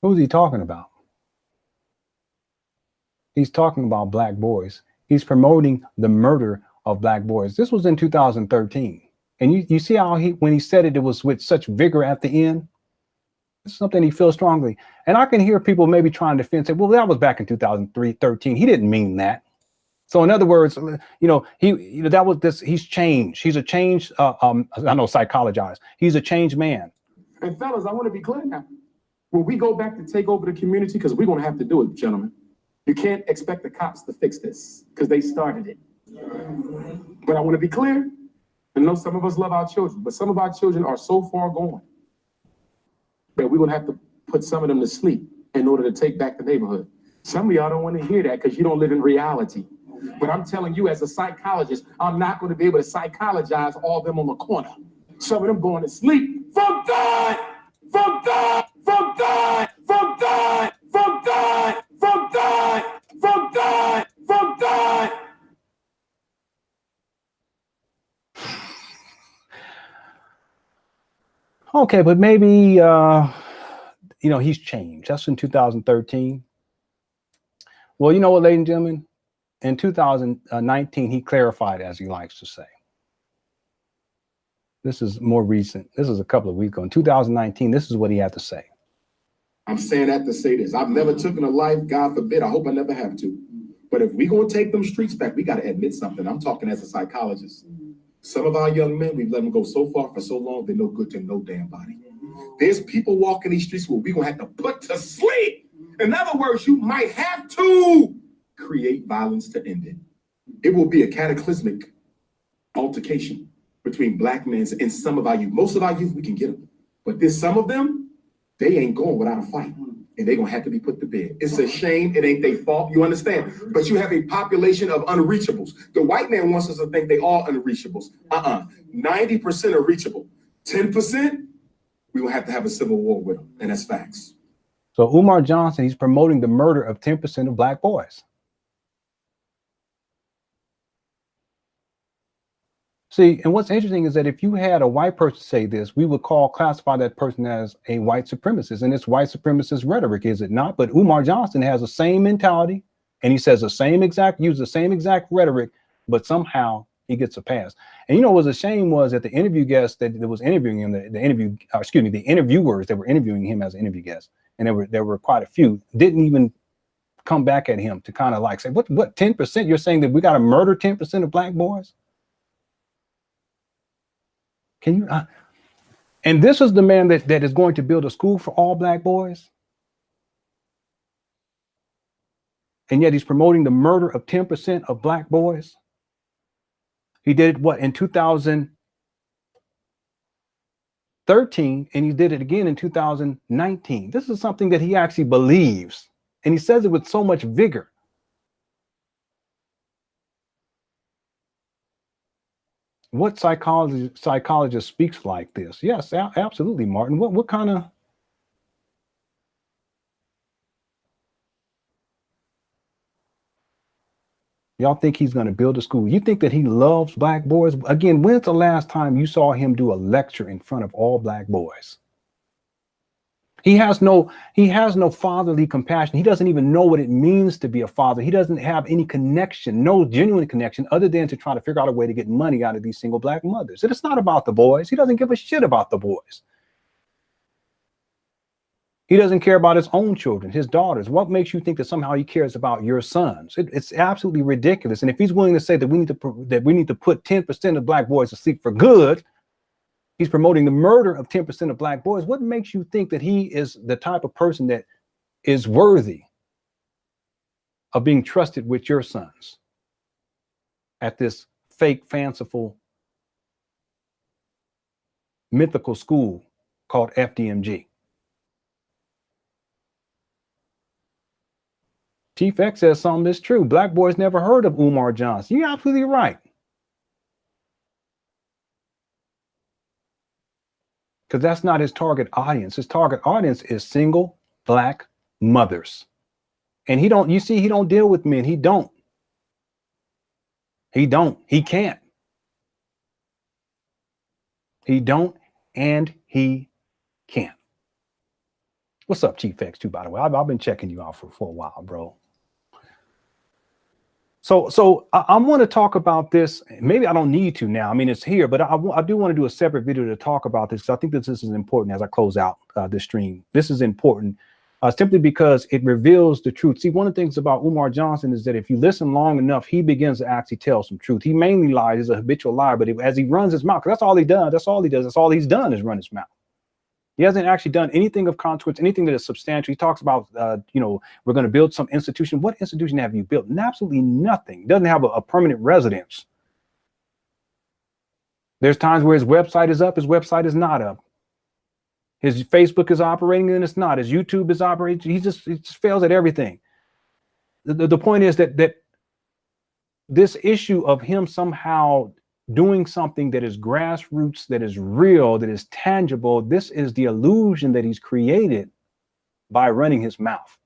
Who's he talking about? He's talking about black boys. He's promoting the murder of black boys. This was in 2013. And you see how when he said it, it was with such vigor at the end. It's something he feels strongly. And I can hear people maybe trying to defend, say, well, that was back in 2013. He didn't mean that. So in other words, that was this, he's changed. He's a changed, I know psychologized. He's a changed man. And fellas, I want to be clear now. When we go back to take over the community, because we're going to have to do it, gentlemen, you can't expect the cops to fix this because they started it. But I want to be clear. I know some of us love our children, but some of our children are so far gone that we're going to have to put some of them to sleep in order to take back the neighborhood. Some of y'all don't want to hear that because you don't live in reality. But I'm telling you, as a psychologist, I'm not going to be able to psychologize all of them on the corner. Some of them going to sleep from God, from God, from God, from God, from God, from God, from God, from God. Okay, but maybe, he's changed. That's in 2013. Well, you know what, ladies and gentlemen? In 2019, he clarified, as he likes to say. This is more recent. This is a couple of weeks ago. In 2019, this is what he had to say. I'm saying that to say this. I've never taken a life, God forbid. I hope I never have to. But if we're going to take them streets back, we got to admit something. I'm talking as a psychologist. Some of our young men, we've let them go so far for so long, they're no good to no damn body. There's people walking these streets where we're going to have to put to sleep. In other words, you might have to create violence to end it. It will be a cataclysmic altercation between black men and some of our youth. Most of our youth, we can get them. But there's some of them, they ain't going without a fight. And they're going to have to be put to bed. It's a shame. It ain't their fault. You understand? But you have a population of unreachables. The white man wants us to think they all unreachables. 90% are reachable. 10%, we will have to have a civil war with them. And that's facts. So Umar Johnson, he's promoting the murder of 10% of black boys. See, and what's interesting is that if you had a white person say this, we would classify that person as a white supremacist, and it's white supremacist rhetoric, is it not? But Umar Johnson has the same mentality, and he says uses the same exact rhetoric, but somehow he gets a pass. And you know what was a shame was that the interview guest that was interviewing him, the interviewers that were interviewing him as an interview guest, and there were quite a few, didn't even come back at him to kind of like say, what 10%? You're saying that we got to murder 10% of black boys? Can you? And this is the man that is going to build a school for all black boys. And yet he's promoting the murder of 10% of black boys. He did it, in 2013, and he did it again in 2019. This is something that he actually believes, and he says it with so much vigor. What psychologist speaks like this? Yes, absolutely, Martin. What kind of? Y'all think he's going to build a school? You think that he loves black boys? Again, when's the last time you saw him do a lecture in front of all black boys? He has no fatherly compassion. He doesn't even know what it means to be a father. He doesn't have any connection, no genuine connection, other than to try to figure out a way to get money out of these single black mothers. And it's not about the boys. He doesn't give a shit about the boys. He doesn't care about his own children, his daughters. What makes you think that somehow he cares about your sons? It's absolutely ridiculous. And if he's willing to say that we need to put 10% of black boys to sleep for good, he's promoting the murder of 10% of black boys. What makes you think that he is the type of person that is worthy of being trusted with your sons at this fake, fanciful, mythical school called FDMG? Chief X says something that's true. Black boys never heard of Umar Johnson. You're absolutely right. Because that's not his target audience. His target audience is single black mothers. And he don't deal with men. He can't. He don't, and he can't. What's up, Chief X, too, by the way? I've been checking you out for a while, bro. So I want to talk about this. Maybe I don't need to now. I mean, it's here, but I do want to do a separate video to talk about this. I think that this is important as I close out this stream. This is important simply because it reveals the truth. See, one of the things about Umar Johnson is that if you listen long enough, he begins to actually tell some truth. He mainly lies. He's a habitual liar, but as he runs his mouth, 'cause that's all he does. That's all he does. That's all he's done is run his mouth. He hasn't actually done anything of consequence, anything that is substantial. He talks about, we're going to build some institution. What institution have you built? Absolutely nothing. He doesn't have a permanent residence. There's times where his website is up, his website is not up. His Facebook is operating and it's not. His YouTube is operating. He just fails at everything. The point is that this issue of him somehow doing something that is grassroots, that is real, that is tangible, this is the illusion that he's created by running his mouth.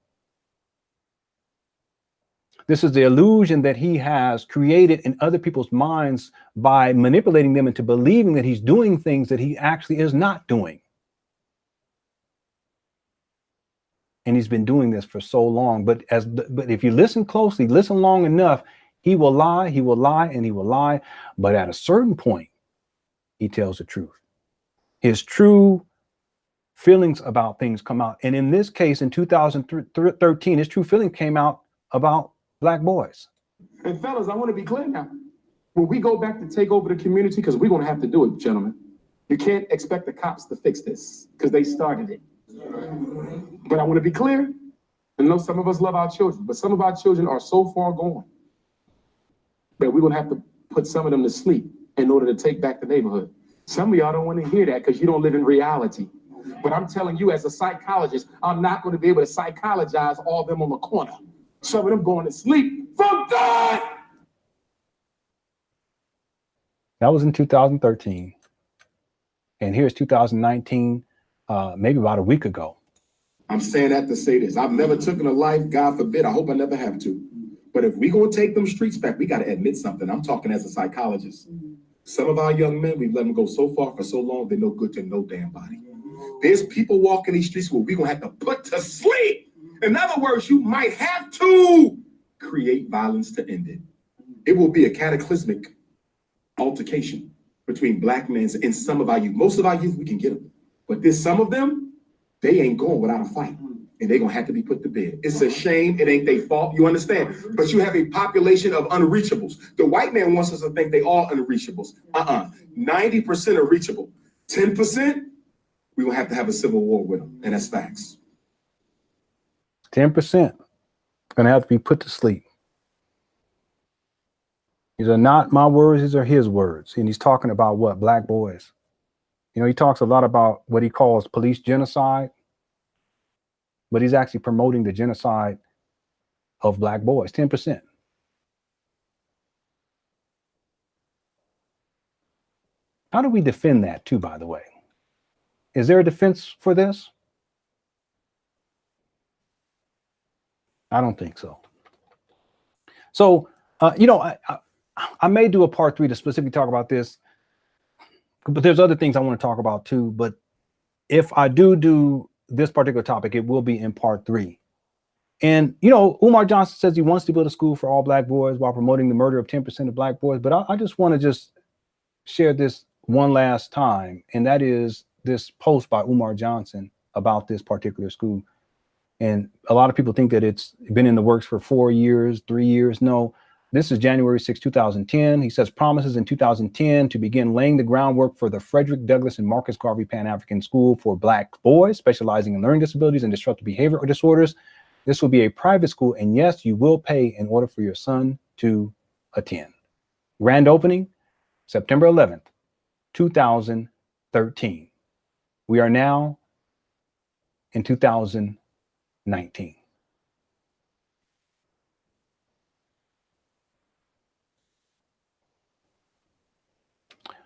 This is the illusion that he has created in other people's minds by manipulating them into believing that he's doing things that he actually is not doing. And he's been doing this for so long. But if you listen closely, listen long enough, he will lie, and he will lie. But at a certain point, he tells the truth. His true feelings about things come out. And in this case, in 2013, his true feeling came out about black boys. And fellas, I want to be clear now. When we go back to take over the community, because we're going to have to do it, gentlemen, you can't expect the cops to fix this because they started it. But I want to be clear. I know some of us love our children, but some of our children are so far gone that we're going to have to put some of them to sleep in order to take back the neighborhood. Some of y'all don't want to hear that because you don't live in reality. But I'm telling you, as a psychologist, I'm not going to be able to psychologize all of them on the corner. Some of them going to sleep from God. That was in 2013. And here's 2019, maybe about a week ago. I'm saying that to say this. I've never taken a life, God forbid. I hope I never have to. But if we're going to take them streets back, we got to admit something. I'm talking as a psychologist. Some of our young men, we've let them go so far for so long, they're no good to no damn body. There's people walking these streets where we're going to have to put to sleep. In other words, you might have to create violence to end it. It will be a cataclysmic altercation between black men and some of our youth. Most of our youth, we can get them. But there's some of them, they ain't going without a fight. And they're going to have to be put to bed. It's a shame. It ain't their fault. You understand? But you have a population of unreachables. The white man wants us to think they are unreachables. 90% are reachable. 10%, we will have to have a civil war with them. And that's facts. 10% going to have to be put to sleep. These are not my words. These are his words. And he's talking about what? Black boys. You know, he talks a lot about what he calls police genocide, but he's actually promoting the genocide of black boys, 10%. How do we defend that too, by the way? Is there a defense for this? I don't think so. So, you know, I may do a part 3 to specifically talk about this, but there's other things I want to talk about too. But if I do this particular topic, it will be in part 3. And, you know, Umar Johnson says he wants to build a school for all black boys while promoting the murder of 10% of black boys. But I just want to just share this one last time. And that is this post by Umar Johnson about this particular school. And a lot of people think that it's been in the works for 4 years, 3 years. No, this is January 6, 2010. He says promises in 2010 to begin laying the groundwork for the Frederick Douglass and Marcus Garvey Pan-African School for Black boys, specializing in learning disabilities and disruptive behavior or disorders. This will be a private school. And yes, you will pay in order for your son to attend. Grand opening, September 11th, 2013. We are now in 2019.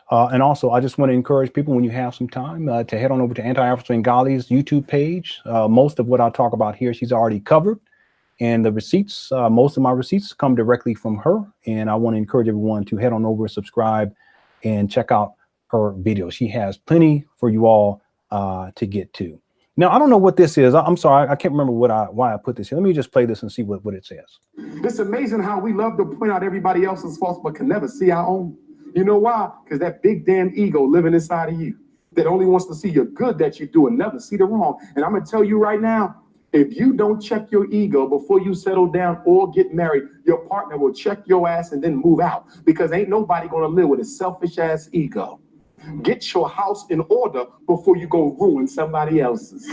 And also, I just want to encourage people, when you have some time, to head on over to Anti-African Ngali's YouTube page. Most of what I talk about here, she's already covered. And the receipts, most of my receipts come directly from her. And I want to encourage everyone to head on over, subscribe, and check out her videos. She has plenty for you all to get to. Now, I don't know what this is. I'm sorry, I can't remember why I put this here. Let me just play this and see what it says. It's amazing how we love to point out everybody else's faults, but can never see our own. You know why? Because that big damn ego living inside of you that only wants to see your good that you do and never see the wrong. And I'm going to tell you right now, if you don't check your ego before you settle down or get married, your partner will check your ass and then move out, because ain't nobody going to live with a selfish ass ego. Get your house in order before you go ruin somebody else's.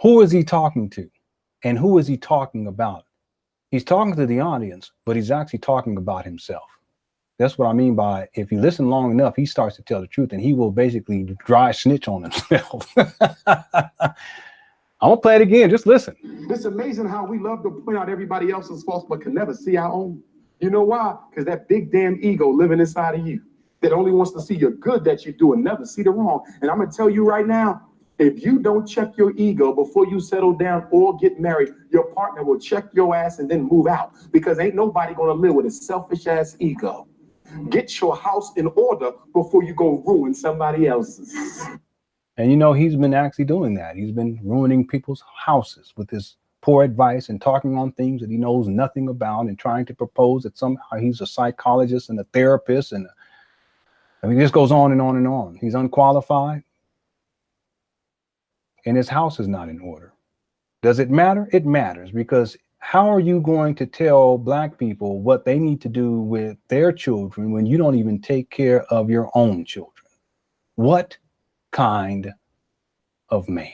Who is he talking to? And who is he talking about? He's talking to the audience, but he's actually talking about himself. That's what I mean by, if you listen long enough, he starts to tell the truth, and he will basically dry snitch on himself. I'm gonna play it again. Just listen. It's amazing how we love to point out everybody else's faults, but can never see our own. You know why? Because that big damn ego living inside of you that only wants to see your good that you do and never see the wrong. And I'm going to tell you right now, if you don't check your ego before you settle down or get married, your partner will check your ass and then move out, because ain't nobody going to live with a selfish ass ego. Get your house in order before you go ruin somebody else's. And, you know, he's been actually doing that. He's been ruining people's houses with his poor advice and talking on things that he knows nothing about and trying to propose that somehow he's a psychologist and a therapist. And I mean, this goes on and on and on. He's unqualified and his house is not in order. Does it matter? It matters, because how are you going to tell Black people what they need to do with their children when you don't even take care of your own children? What kind of man?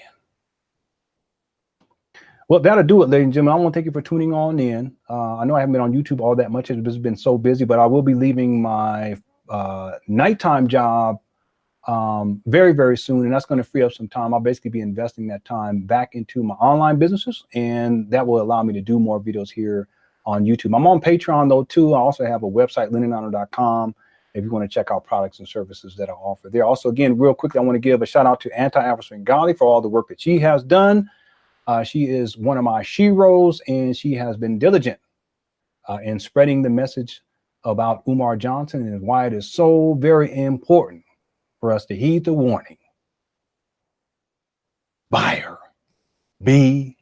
Well, that'll do it, ladies and gentlemen. I want to thank you for tuning on in. I know I haven't been on YouTube all that much. It's just been so busy, but I will be leaving my nighttime job very, very soon. And that's going to free up some time. I'll basically be investing that time back into my online businesses, and that will allow me to do more videos here on YouTube. I'm on Patreon though too. I also have a website, lenonon.com, if you want to check out products and services that I offer there. Also, again, real quickly, I want to give a shout out to Anti-Alpha Svengali for all the work that she has done. She is one of my sheroes, and she has been diligent in spreading the message about Umar Johnson and why it is so very important for us to heed the warning. Buyer, beware.